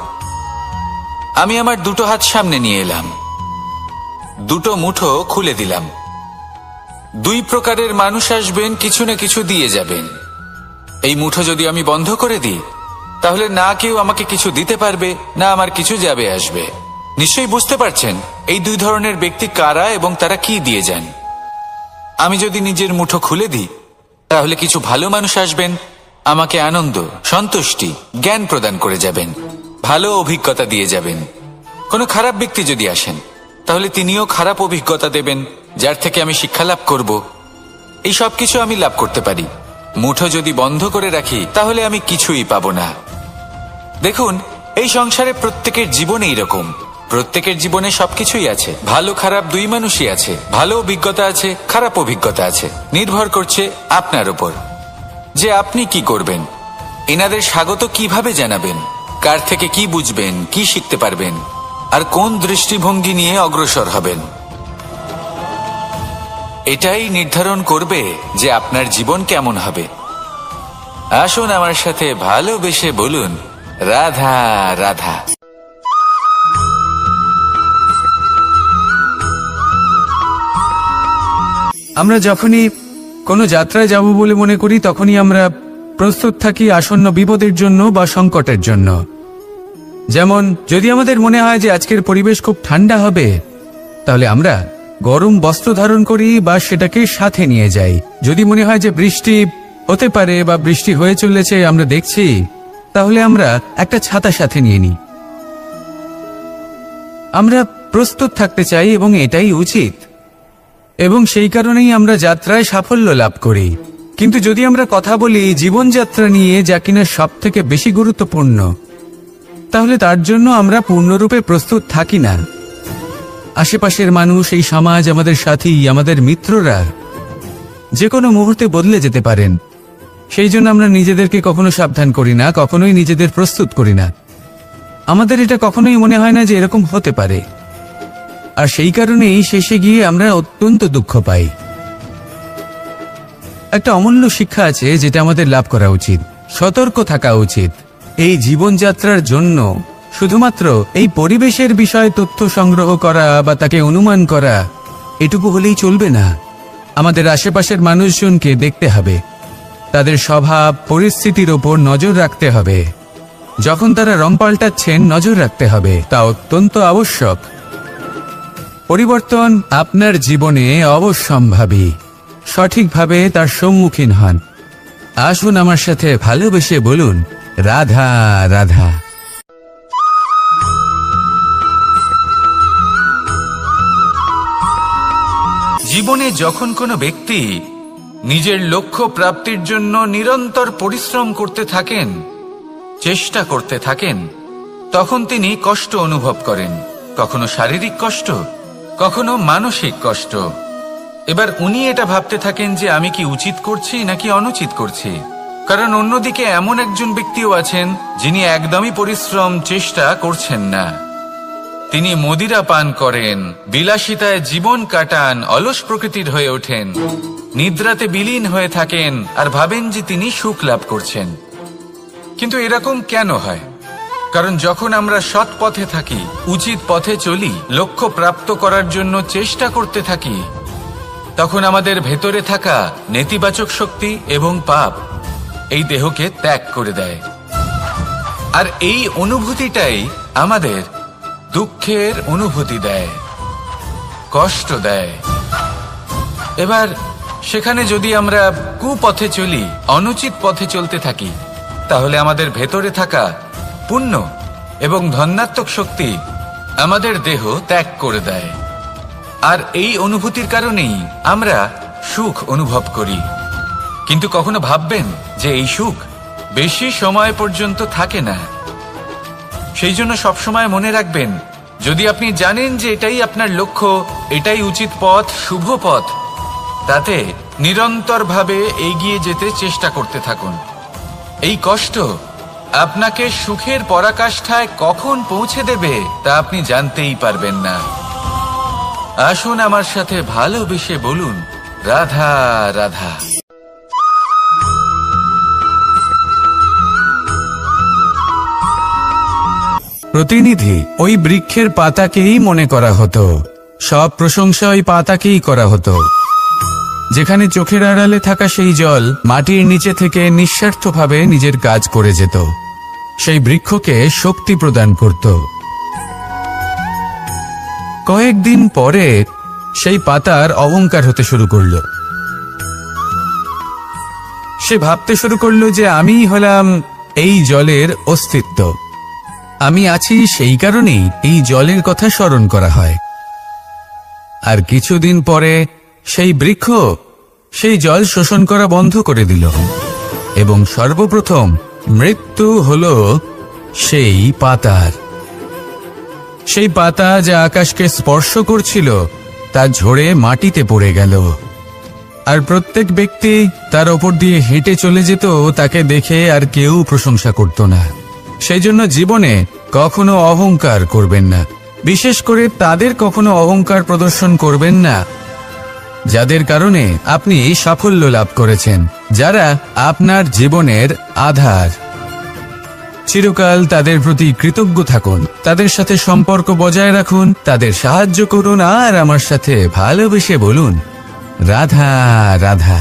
আমি আমার দুটো হাত সামনে নিয়ে এলাম। দুটো মুঠো খুলে দিলাম। দুই প্রকারের মানুষ আসবেন, কিছু না কিছু দিয়ে যাবেন। এই মুঠো যদি আমি বন্ধ করে দিই, তাহলে না কেউ আমাকে কিছু দিতে পারবে, না আমার কিছু যাবে আসবে। নিশ্চয়ই বুঝতে পারছেন এই দুই ধরনের ব্যক্তি কারা এবং তারা কি দিয়ে যান। আমি যদি নিজের মুঠো খুলে দিই, তাহলে কিছু ভালো মানুষ আসবেন, আমাকে আনন্দ, সন্তুষ্টি, জ্ঞান প্রদান করে যাবেন, ভালো অভিজ্ঞতা দিয়ে যাবেন। কোনো খারাপ ব্যক্তি যদি আসেন, তাহলে তিনিও খারাপ অভিজ্ঞতা দেবেন, যার থেকে আমি শিক্ষা লাভ করব। এই সব কিছু আমি লাভ করতে পারি। মুঠো যদি বন্ধ করে রাখি, তাহলে আমি কিছুই পাবো না। দেখুন, এই সংসারে প্রত্যেকের জীবনে এইরকম। প্রত্যেকের জীবনে সবকিছুই আছে, ভালো খারাপ দুই মানুষই আছে, ভালো অভিজ্ঞতা আছে, খারাপ অভিজ্ঞতা আছে। নির্ভর করছে আপনার উপর যে আপনি কি করবেন, এনাদের স্বাগত কিভাবে জানাবেন, কার থেকে কি বুঝবেন, কি শিখতে পারবেন, আর কোন দৃষ্টিভঙ্গি নিয়ে অগ্রসর হবেন। এটাই নির্ধারণ করবে যে আপনার জীবন কেমন হবে। আসুন আমার সাথে ভালোবেসে বলুন, রাধা রাধা। আমরা যখনই কোনো যাত্রায় যাব বলে মনে করি, তখনই আমরা প্রস্তুত থাকি আসন্ন বিপদের জন্য বা সংকটের জন্য। যেমন যদি আমাদের মনে হয় যে আজকের পরিবেশ খুব ঠান্ডা হবে, তাহলে আমরা গরম বস্ত্র ধারণ করি বা সেটাকে সাথে নিয়ে যাই। যদি মনে হয় যে বৃষ্টি হতে পারে বা বৃষ্টি হয়ে চলেছে, আমরা দেখছি, তাহলে আমরা একটা ছাতা সাথে নিয়ে নিই। আমরা প্রস্তুত থাকতে চাই এবং এটাই উচিত, এবং সেই কারণেই আমরা যাত্রায় সাফল্য লাভ করি। কিন্তু যদি আমরা কথা বলি জীবনযাত্রা নিয়ে, যা কিনা সব থেকে বেশি গুরুত্বপূর্ণ, তাহলে তার জন্য আমরা পূর্ণরূপে প্রস্তুত থাকি না। আশেপাশের মানুষ, এই সমাজ, আমাদের সাথী, আমাদের মিত্ররা যে কোনো মুহূর্তে বদলে যেতে পারেন। সেই জন্য আমরা নিজেদেরকে কখনো সাবধান করি না, কখনোই নিজেদের প্রস্তুত করি না। আমাদের এটা কখনোই মনে হয় না যে এরকম হতে পারে, আর সেই কারণেই শেষে গিয়ে আমরা অত্যন্ত দুঃখ পাই। একটা অমূল্য শিক্ষা আছে যেটা আমাদের লাভ করা উচিত। সতর্ক থাকা উচিত। এই জীবনযাত্রার জন্য শুধুমাত্র এই পরিবেশের বিষয়ে তথ্য সংগ্রহ করা বা তাকে অনুমান করা, এটুকু হলেই চলবে না। আমাদের আশেপাশের মানুষজনকে দেখতে হবে, তাদের স্বভাব পরিস্থিতির ওপর নজর রাখতে হবে। যখন তারা রং পাল্টাচ্ছেন, নজর রাখতে হবে, তা অত্যন্ত আবশ্যক। পরিবর্তন আপনার জীবনে অবশ্যম্ভাবী। সঠিকভাবে তার সম্মুখীন হন। আসুন আমার সাথে ভালোবেসে বলুন, রাধা রাধা। জীবনে যখন কোনো ব্যক্তি নিজের লক্ষ্য প্রাপ্তির জন্য নিরন্তর পরিশ্রম করতে থাকেন, চেষ্টা করতে থাকেন, তখন তিনি কষ্ট অনুভব করেন। কখনো শারীরিক কষ্ট, কখনো মানসিক কষ্ট। এবার উনি এটা ভাবতে থাকেন যে আমি কি উচিত করছি নাকি অনুচিত করছি। কারণ অন্যদিকে এমন একজন ব্যক্তিও আছেন যিনি একদমই পরিশ্রম, চেষ্টা করছেন না। তিনি মদিরা পান করেন, বিলাসিতায় জীবন কাটান, অলস প্রকৃতির হয়ে ওঠেন, নিদ্রাতে বিলীন হয়ে থাকেন আর ভাবেন যে তিনি সুখ লাভ করছেন। কিন্তু এরকম কেন হয়? কারণ যখন আমরা সৎ পথে থাকি, উচিত পথে চলি, লক্ষ্য প্রাপ্ত করার জন্য চেষ্টা করতে থাকি, তখন আমাদের ভেতরে থাকা নেতিবাচক শক্তি এবং পাপ এই দেহকে ত্যাগ করে দেয়। আর এই অনুভূতিটাই আমাদের দুঃখের অনুভূতি দেয়, কষ্ট দেয়। এবার সেখানে যদি আমরা কুপথে চলি, অনুচিত পথে চলতে থাকি, তাহলে আমাদের ভেতরে থাকা পুণ্য এবং ধনাত্মক শক্তি আমাদের দেহ ত্যাগ করে দেয়। আর এই অনুভূতির কারণেই আমরা সুখ অনুভব করি। কিন্তু কখনো ভাববেন যে এই সুখ বেশি সময় পর্যন্ত থাকে না। সেই জন্য সবসময় মনে রাখবেন, যদি আপনি জানেন যে এটাই আপনার লক্ষ্য, এটাই উচিত পথ, শুভ পথ, তাতে নিরন্তরভাবে এগিয়ে যেতে চেষ্টা করতে থাকুন। এই কষ্ট আপনাকে সুখের পরাকাষ্ঠায় কখন পৌঁছে দেবে তা আপনি জানতেই পারবেন না। আসুন আমার সাথে ভালোবেসে বলুন, রাধা রাধা। প্রতিনিধি ওই বৃক্ষের পাতাকেই মনে করা হতো। সব প্রশংসা ওই পাতাকেই করা হতো। যেখানে চোখের আড়ালে থাকা সেই জল মাটির নিচে থেকে নিঃস্বার্থভাবে নিজের কাজ করে যেত, সেই বৃক্ষকে শক্তি প্রদান করত। কয়েকদিন পরে সেই পাতার অহংকার হতে শুরু করল। সে ভাবতে শুরু করলো যে আমিই হলাম এই জলের অস্তিত্ব, আমি আছি সেই কারণেই এই জলের কথা স্মরণ করা হয়। আর কিছুদিন পরে সেই বৃক্ষ সেই জল শোষণ করা বন্ধ করে দিল এবং সর্বপ্রথম মৃত্যু হলো সেই পাতার। সেই পাতা যা আকাশকে স্পর্শ করছিল তা ঝরে মাটিতে পড়ে গেল। আর প্রত্যেক ব্যক্তি তার ওপর দিয়ে হেঁটে চলে যেত, তাকে দেখে আর কেউ প্রশংসা করত না। সেই জন্য জীবনে কখনো অহংকার করবেন না, বিশেষ করে তাদের কখনো অহংকার প্রদর্শন করবেন না যাদের কারণে আপনি সাফল্য লাভ করেছেন, যারা আপনার জীবনের আধার। চিরকাল তাদের প্রতি কৃতজ্ঞ থাকুন, তাদের সাথে সম্পর্ক বজায় রাখুন, তাদের সাহায্য করুন আর আমার সাথে ভালোবেসে বলুন, রাধা রাধা।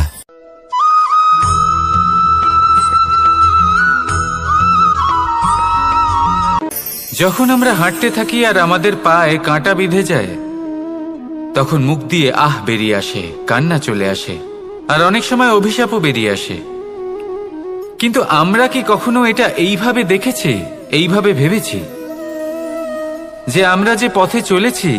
যখন আমরা হাঁটতে থাকি আর আমাদের পায়ে কাঁটা বিঁধে যায়, তখন মুখ দিয়ে আহ বেরিয়ে আসে, কান্না চলে আসে, আর অনেক সময় অভিশাপও বেরিয়ে আসে। কিন্তু আমরা কি কখনো এটা এইভাবে দেখেছি, এইভাবে ভেবেছি যে আমরা যে পথে চলেছি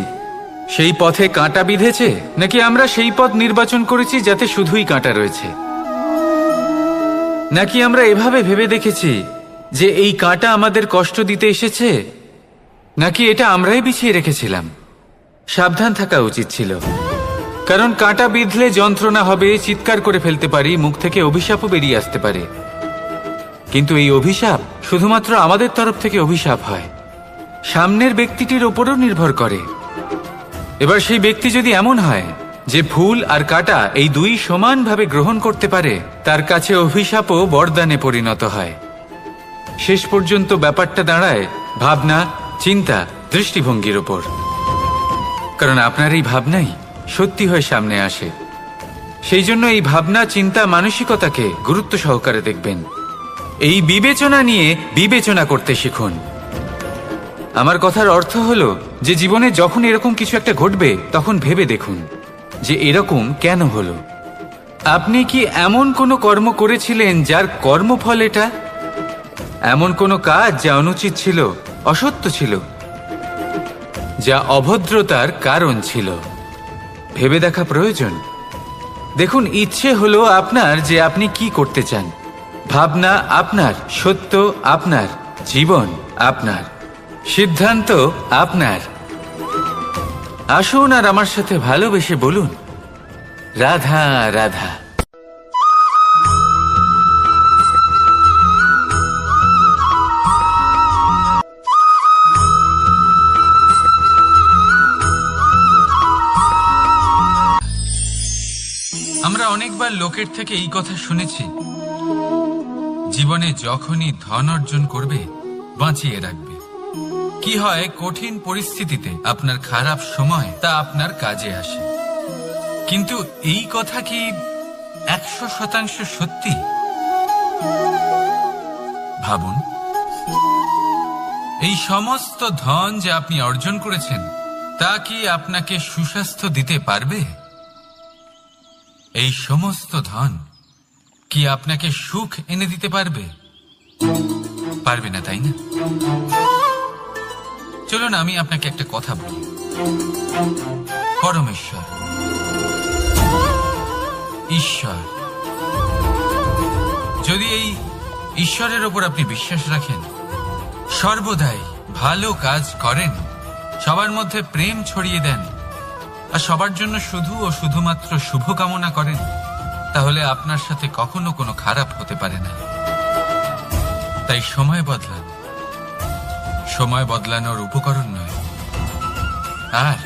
সেই পথে কাঁটা বিঁধেছে, নাকি আমরা সেই পথ নির্বাচন করেছি যাতে শুধুই কাঁটা রয়েছে? নাকি আমরা এভাবে ভেবে দেখেছি যে এই কাঁটা আমাদের কষ্ট দিতে এসেছে, নাকি এটা আমরাই বিছিয়ে রেখেছিলাম? সাবধান থাকা উচিত ছিল, কারণ কাঁটা বিঁধলে যন্ত্রণা হবে, চিৎকার করে ফেলতে পারি, মুখ থেকে অভিশাপও বেরিয়ে আসতে পারে। কিন্তু এই অভিশাপ শুধুমাত্র আমাদের তরফ থেকে অভিশাপ হয়, সামনের ব্যক্তিটির ওপরও নির্ভর করে। এবার সেই ব্যক্তি যদি এমন হয় যে ফুল আর কাঁটা এই দুই সমানভাবে গ্রহণ করতে পারে, তার কাছে অভিশাপও বরদানে পরিণত হয়। শেষ পর্যন্ত ব্যাপারটা দাঁড়ায় ভাবনা, চিন্তা, দৃষ্টিভঙ্গির ওপর। কারণ আপনার এই ভাবনাই সত্যি হয়ে সামনে আসে। সেই জন্য এই ভাবনা, চিন্তা, মানসিকতাকে গুরুত্ব সহকারে দেখবেন। এই বিবেচনা নিয়ে বিবেচনা করতে শিখুন। আমার কথার অর্থ হলো যে জীবনে যখন এরকম কিছু একটা ঘটবে, তখন ভেবে দেখুন যে এরকম কেন হলো। আপনি কি এমন কোনো কর্ম করেছিলেন যার কর্মফল এটা? এমন কোনো কাজ যা অনুচিত ছিল, অসত্য ছিল, যা অভদ্রতার কারণ ছিল? ভেবে দেখা প্রয়োজন। দেখুন, ইচ্ছে হলো আপনার যে আপনি কি করতে চান, ভাবনা আপনার, সত্য আপনার, জীবন আপনার, সিদ্ধান্ত আপনার। আসুন আর আমার সাথে ভালোবেসে বলুন, রাধা রাধা। আমরা অনেকবার লোকের থেকে এই কথা শুনেছি, জীবনে যখনই ধন অর্জন করবে বাঁচিয়ে রাখবে। কি হয়, কঠিন পরিস্থিতিতে আপনার খারাপ সময় তা আপনার কাজে আসে। কিন্তু এই কথা কি 100% সত্যি? ভাবুন, এই সমস্ত ধন যা আপনি অর্জন করেছেন তা কি আপনাকে সুস্বাস্থ্য দিতে পারবে? এই সমস্ত ধন কি আপনাকে সুখ এনে দিতে পারবে? পারবে না, তাই না? চলুন আমি আপনাকে একটা কথা বলি। পরমেশ্বর, ঈশ্বর, যদি এই ঈশ্বরের ওপর আপনি বিশ্বাস রাখেন, সর্বদাই ভালো কাজ করেন, সবার মধ্যে প্রেম ছড়িয়ে দেন আর সবার জন্য শুধু ও শুধুমাত্র শুভকামনা করেন, তাহলে আপনার সাথে কখনো কোনো খারাপ হতে পারে না। তাই সময় বদলান, সময় বদলানোর উপকরণ নয়। আর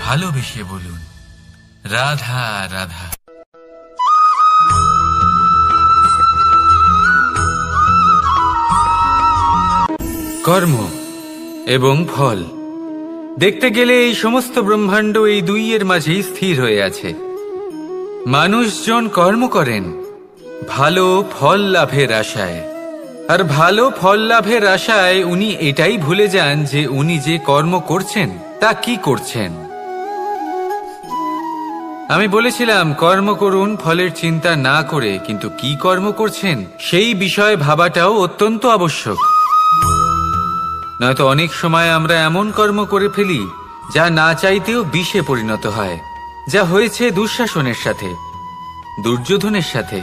ভালোবেসে বলুন, রাধা রাধা। কর্ম এবং ফল দেখতে গেলে এই সমস্ত ব্রহ্মাণ্ড এই দুইয়ের মাঝেই স্থির হয়ে আছে। মানুষজন কর্ম করেন ভালো ফল লাভের আশায়, আর ভালো ফল লাভের আশায় উনি এটাই ভুলে যান যে উনি যে কর্ম করছেন তা কি করছেন। আমি বলেছিলাম কর্ম করুন ফলের চিন্তা না করে, কিন্তু কি কর্ম করছেন সেই বিষয়ে ভাবাটাও অত্যন্ত আবশ্যক। নয়তো অনেক সময় আমরা এমন কর্ম করে ফেলি যা না চাইতেও বিষে পরিণত হয়, যা হয়েছে দুঃশাসনের সাথে, দুর্যোধনের সাথে,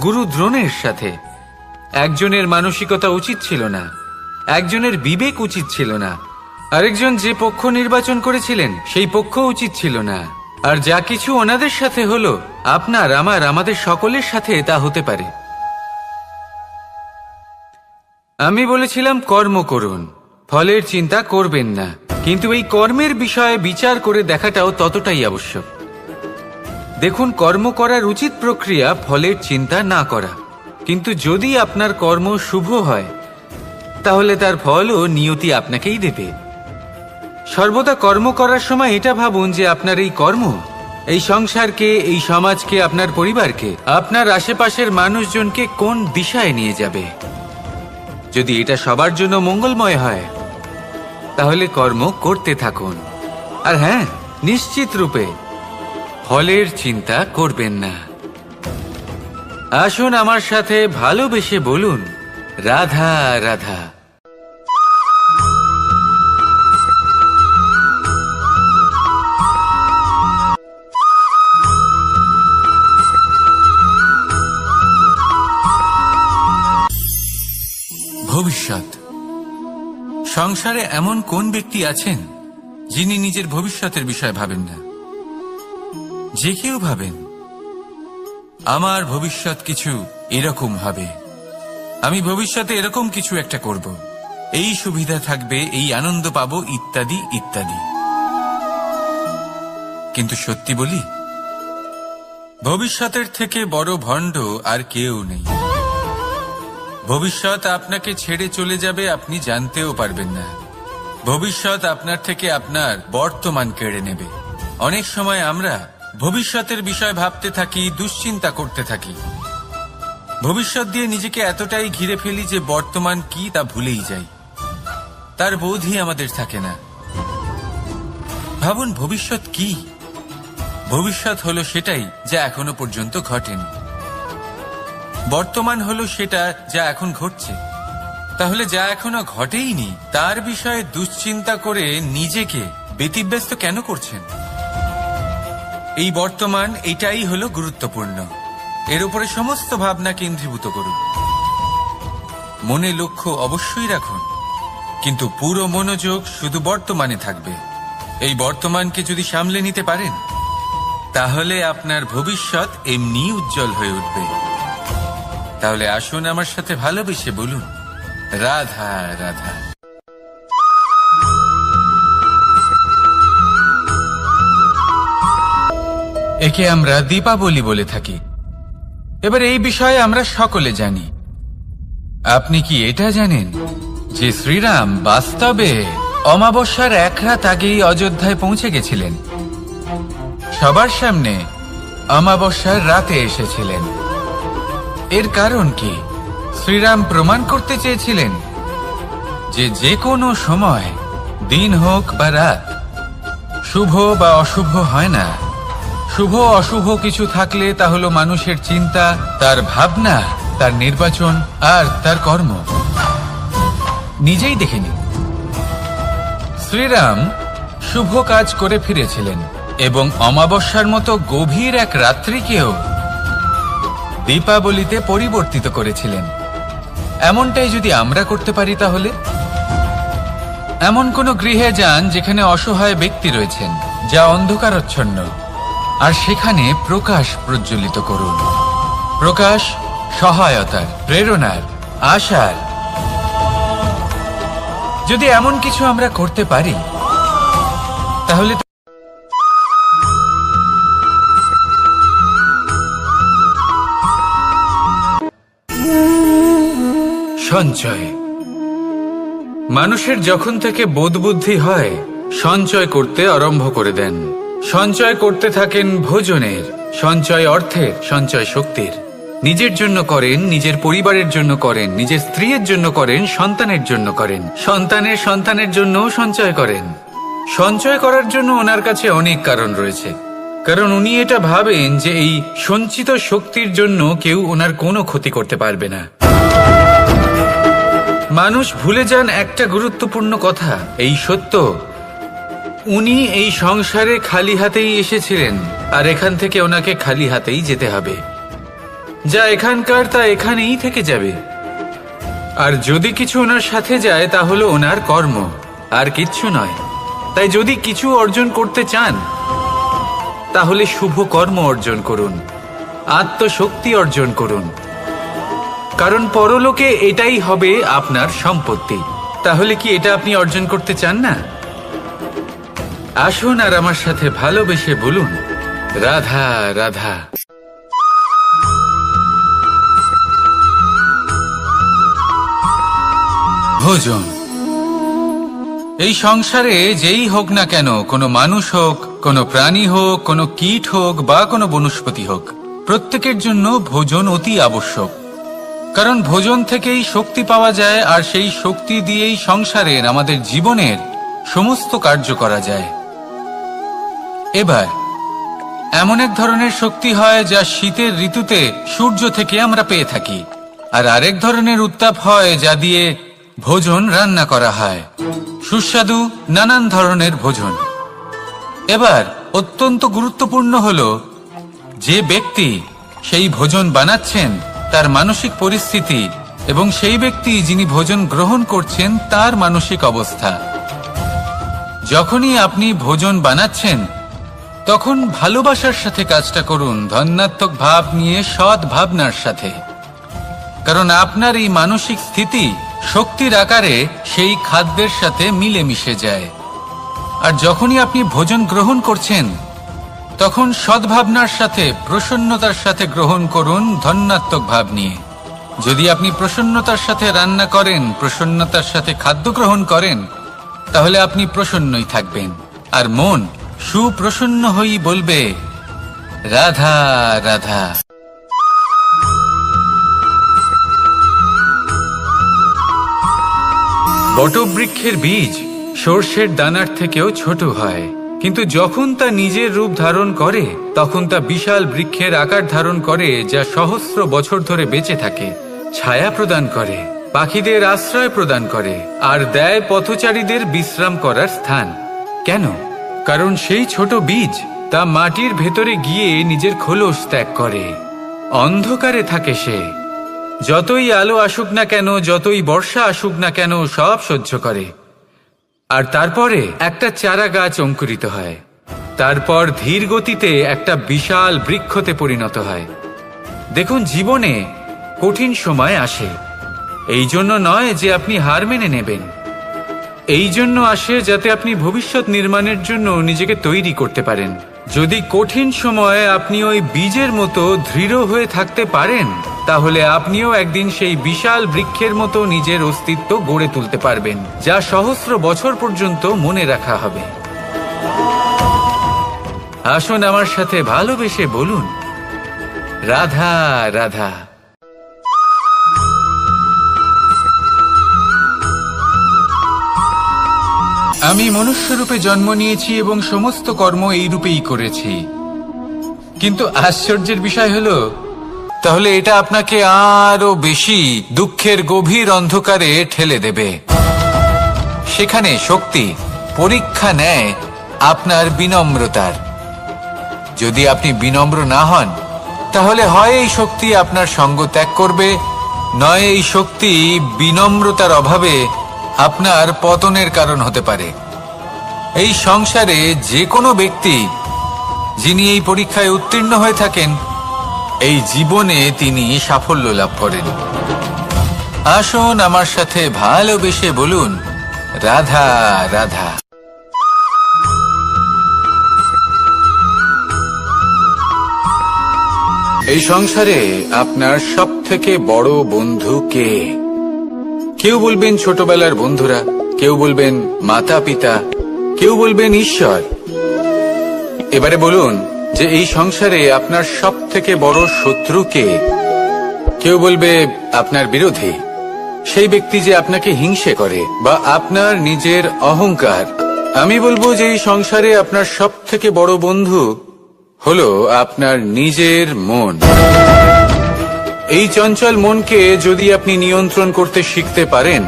গুরু দ্রোণের সাথে। একজনের মানসিকতা উচিত ছিল না, একজনের বিবেক উচিত ছিল না, আরেকজন যে পক্ষ নির্বাচন করেছিলেন সেই পক্ষ উচিত ছিল না। আর যা কিছু ওনাদের সাথে হলো, আপনার আমাদের সকলের সাথে তা হতে পারে। আমি বলেছিলাম কর্ম করুন, ফলের চিন্তা করবেন না, কিন্তু এই কর্মের বিষয়ে বিচার করে দেখাটাও ততটাই আবশ্যক। দেখুন, কর্ম করার উচিত প্রক্রিয়া ফলের চিন্তা না করা, কিন্তু যদি আপনার কর্ম শুভ হয় তাহলে তার ফলও নিয়তি আপনাকেই দেবে। সর্বদা কর্ম করার সময় এটা ভাবুন যে আপনার এই কর্ম এই সংসারকে, এই সমাজকে, আপনার পরিবারকে, আপনার আশেপাশের মানুষজনকে কোন দিশায় নিয়ে যাবে। যদি এটা সবার জন্য মঙ্গলময় হয় তাহলে কর্ম করতে থাকুন। আর হ্যাঁ, নিশ্চিত রূপে ফলের চিন্তা করবেন না। আসুন আমার সাথে ভালোবেসে বলুন, রাধা রাধা। ভবিষ্যৎ। সংসারে এমন কোন ব্যক্তি আছেন যিনি নিজের ভবিষ্যতের বিষয় ভাবেন না? যে কেউ ভাবেন আমার ভবিষ্যৎ কিছু এরকম হবে, আমি ভবিষ্যতে এরকম কিছু একটা করব, এই সুবিধা থাকবে, এই আনন্দ পাবো, ইত্যাদি ইত্যাদি। কিন্তু সত্যি বলি, ভবিষ্যতের থেকে বড় ভণ্ড আর কেউ নেই। ভবিষ্যৎ আপনাকে ছেড়ে চলে যাবে, আপনি জানতেও পারবেন না। ভবিষ্যৎ আপনার থেকে আপনার বর্তমান কেড়ে নেবে। অনেক সময় আমরা ভবিষ্যতের বিষয় ভাবতে থাকি, দুশ্চিন্তা করতে থাকি, ভবিষ্যৎ দিয়ে নিজেকে এতটাই ঘিরে ফেলি যে বর্তমান কি তা ভুলেই যাই, তার বোধই আমাদের থাকে না। ভাবুন, ভবিষ্যৎ কি? ভবিষ্যৎ হলো সেটাই যা এখনো পর্যন্ত ঘটেনি। বর্তমান হলো সেটা যা এখন ঘটছে। তাহলে যা এখনো ঘটেইনি তার বিষয়ে দুশ্চিন্তা করে নিজেকে ব্যতিব্যস্ত কেন করছেন? এই বর্তমান, এটাই হলো গুরুত্বপূর্ণ। এর উপরে সমস্ত ভাবনা কেন্দ্রীভূত করুন। মনে লক্ষ্য অবশ্যই রাখুন, কিন্তু পুরো মনোযোগ শুধু বর্তমানে থাকবে। এই বর্তমানকে যদি সামলে নিতে পারেন তাহলে আপনার ভবিষ্যৎ এমনি উজ্জ্বল হয়ে উঠবে। তাহলে আসুন আমার সাথে ভালোবেসে বলুন, রাধা রাধা। একে আমরা দীপাবলি বলে থাকি। এবার এই বিষয়ে আমরা সকলে জানি। আপনি কি এটা জানেন যে শ্রীরাম বাস্তবে অমাবস্যার এক রাত আগেই অযোধ্যায় পৌঁছে গেছিলেন? সবার সামনে অমাবস্যার রাতে এসেছিলেন। এর কারণ কি? শ্রীরাম প্রমাণ করতে চেয়েছিলেন যে যে কোনো সময়, দিন হোক বা রাত, শুভ বা অশুভ হয় না। শুভ অশুভ কিছু থাকলে তা হলো মানুষের চিন্তা, তার ভাবনা, তার নির্বাচন আর তার কর্ম। নিজেই দেখে নিন, শ্রীরাম শুভ কাজ করে ফিরেছিলেন এবং অমাবস্যার মতো গভীর এক রাত্রিকেও দীপাবলিতে পরিবর্তিত করেছিলেন। এমনটাই যদি আমরা করতে পারি, তাহলে এমন কোন গৃহে যান যেখানে অসহায় ব্যক্তি রয়েছেন, যা অন্ধকারাচ্ছন্ন, আর সেখানে প্রকাশ প্রজ্বলিত করুন। প্রকাশ সহায়তার, প্রেরণার, আশার। যদি এমন কিছু আমরা করতে পারি তাহলে সঞ্চয়। মানুষের যখন থেকে বোধ বুদ্ধি হয় সঞ্চয় করতে আরম্ভ করে দেন। সঞ্চয় করতে থাকেন ভোজনের, সঞ্চয় অর্থের, সঞ্চয় শক্তির। নিজের জন্য করেন, নিজের পরিবারের জন্য করেন, নিজের স্ত্রীর জন্য করেন, সন্তানের জন্য করেন, সন্তানের সন্তানের জন্যও সঞ্চয় করেন। সঞ্চয় করার জন্য ওনার কাছে অনেক কারণ রয়েছে, কারণ উনি এটা ভাবেন যে এই সঞ্চিত শক্তির জন্য কেউ ওনার কোনো ক্ষতি করতে পারবে না। মানুষ ভুলে যান একটা গুরুত্বপূর্ণ কথা, এই সত্য, উনি এই সংসারে খালি হাতেই এসেছিলেন, আর এখান থেকে ওনাকে খালি হাতেই যেতে হবে। যা এখানকার তা এখানেই থেকে যাবে। আর যদি কিছু ওনার সাথে যায় তা হলো ওনার কর্ম, আর কিচ্ছু নয়। তাই যদি কিছু অর্জন করতে চান তাহলে শুভ কর্ম অর্জন করুন, আত্মশক্তি অর্জন করুন, কারণ পরলোকে এটাই হবে আপনার সম্পত্তি। তাহলে কি এটা আপনি অর্জন করতে চান না? আসুন আর আমার সাথে ভালোবেসে বলুন, রাধা রাধা। ভোজন। এই সংসারে যেই হোক না কেন, কোনো মানুষ হোক, কোনো প্রাণী হোক, কোনো কীট হোক বা কোনো বনস্পতি হোক, প্রত্যেকের জন্য ভোজন অতি আবশ্যক। কারণ ভোজন থেকেই শক্তি পাওয়া যায়, আর সেই শক্তি দিয়েই সংসারের, আমাদের জীবনের সমস্ত কার্য করা যায়। এবার এমন এক ধরনের শক্তি হয় যা শীতের ঋতুতে সূর্য থেকে আমরা পেয়ে থাকি, আর আরেক ধরনের উত্তাপ হয় যা দিয়ে ভোজন রান্না করা হয়, সুস্বাদু নানান ধরনের ভোজন। এবার অত্যন্ত গুরুত্বপূর্ণ হলো যে ব্যক্তি সেই ভোজন বানাচ্ছেন তার মানসিক পরিস্থিতি, এবং সেই ব্যক্তি যিনি ভোজন গ্রহণ করছেন তার মানসিক অবস্থা। যখনই আপনি ভোজন বানাচ্ছেন তখন ভালোবাসার সাথে কাজটা করুন, ধন্যাত্মক ভাব নিয়ে, সৎ ভাবনার সাথে, কারণ আপনার এই মানসিক স্থিতি শক্তির আকারে সেই খাদ্যের সাথে মিলে মিশে যায়। আর যখনই আপনি ভোজন গ্রহণ করছেন তখন সদ্ভাবনার সাথে, প্রসন্নতার সাথে গ্রহণ করুন, ধন্যাত্মক ভাব নিয়ে। যদি আপনি প্রসন্নতার সাথে রান্না করেন, প্রসন্নতার সাথে খাদ্য গ্রহণ করেন, তাহলে আপনি প্রসন্নই থাকবেন, আর মন সুপ্রসন্ন হয়েই বলবে, রাধা রাধা। বটবৃক্ষের বীজ সর্ষের দানার থেকেও ছোট হয়, কিন্তু যখন তা নিজের রূপ ধারণ করে তখন তা বিশাল বৃক্ষের আকার ধারণ করে, যা সহস্র বছর ধরে বেঁচে থাকে, ছায়া প্রদান করে, পাখিদের আশ্রয় প্রদান করে, আর দেয় পথচারীদের বিশ্রাম করার স্থান। কেন? কারণ সেই ছোট বীজ তা মাটির ভেতরে গিয়ে নিজের খোলস ত্যাগ করে, অন্ধকারে থাকে সে। যতই আলো আসুক না কেন, যতই বর্ষা আসুক না কেন, সব সহ্য করে, আর তারপরে একটা চারা গাছ অঙ্কুরিত হয়, তারপর ধীর গতিতে একটা বিশাল বৃক্ষতে পরিণত হয়। দেখুন, জীবনে কঠিন সময় আসে, এই জন্য নয় যে আপনি হার মেনে নেবেন, এই জন্য আসে যাতে আপনি ভবিষ্যৎ নির্মাণের জন্য নিজেকে তৈরি করতে পারেন। যদি কঠিন সময়ে আপনি ওই বীজের মতো দৃঢ় হয়ে থাকতে পারেন, তাহলে আপনিও একদিন সেই বিশাল বৃক্ষের মতো নিজের অস্তিত্ব গড়ে তুলতে পারবেন, যা সহস্র বছর পর্যন্ত মনে রাখা হবে। আসুন আমার সাথে ভালোবেসে বলুন, রাধা রাধা। আমি মনুষ্যরূপে জন্ম নিয়েছি এবং সমস্ত কর্ম এই রূপেই করেছি, কিন্তু আশ্চর্যের বিষয় হলো, তাহলে এটা আপনাকে আরো বেশি দুঃখের গভীর অন্ধকারে ঠেলে দেবে। সেখানে শক্তি পরীক্ষা নেয় আপনার বিনম্রতার। যদি আপনি বিনম্র না হন, তাহলে হয় এই শক্তি আপনার সঙ্গ ত্যাগ করবে, নয় এই শক্তি বিনম্রতার অভাবে আপনার পতনের কারণ হতে পারে। এই সংসারে যে কোনো ব্যক্তি যিনি এই পরীক্ষায় উত্তীর্ণ হয়ে থাকেন, এই জীবনে তিনি সাফল্য লাভ করেন। আসুন আমার সাথে ভালোবেসে বলুন, রাধা রাধা। এই সংসারে আপনার সবথেকে বড় বন্ধু কে? কেউ বলবেন ছোটবেলার বন্ধুরা, কেউ বলবেন মাতা পিতা, কেউ বলবেন ঈশ্বর। এবারে বলুন যে এই সংসারে আপনার সব থেকে বড় শত্রু কে? কেউ বলবে আপনার বিরোধী, সেই ব্যক্তি যে আপনাকে হিংসে করে, বা আপনার নিজের অহংকার। আমি বলবো যে এই সংসারে আপনার সব থেকে বড় বন্ধু হলো আপনার নিজের মন। এই চঞ্চল মনকে যদি আপনি নিয়ন্ত্রণ করতে শিখতে পারেন,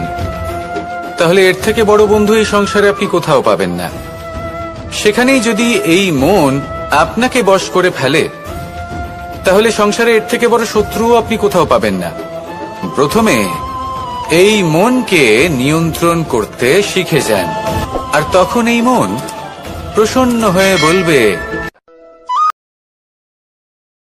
তাহলে এর থেকে বড় বন্ধু এই সংসারে আপনি কোথাও পাবেন না। সেখানেই যদি এই মন আপনাকে বশ করে ফেলে, তাহলে সংসারে এর থেকে বড় শত্রুও আপনি কোথাও পাবেন না। প্রথমে এই মনকে নিয়ন্ত্রণ করতে শিখে যান, আর তখন এই মন প্রসন্ন হয়ে বলবে,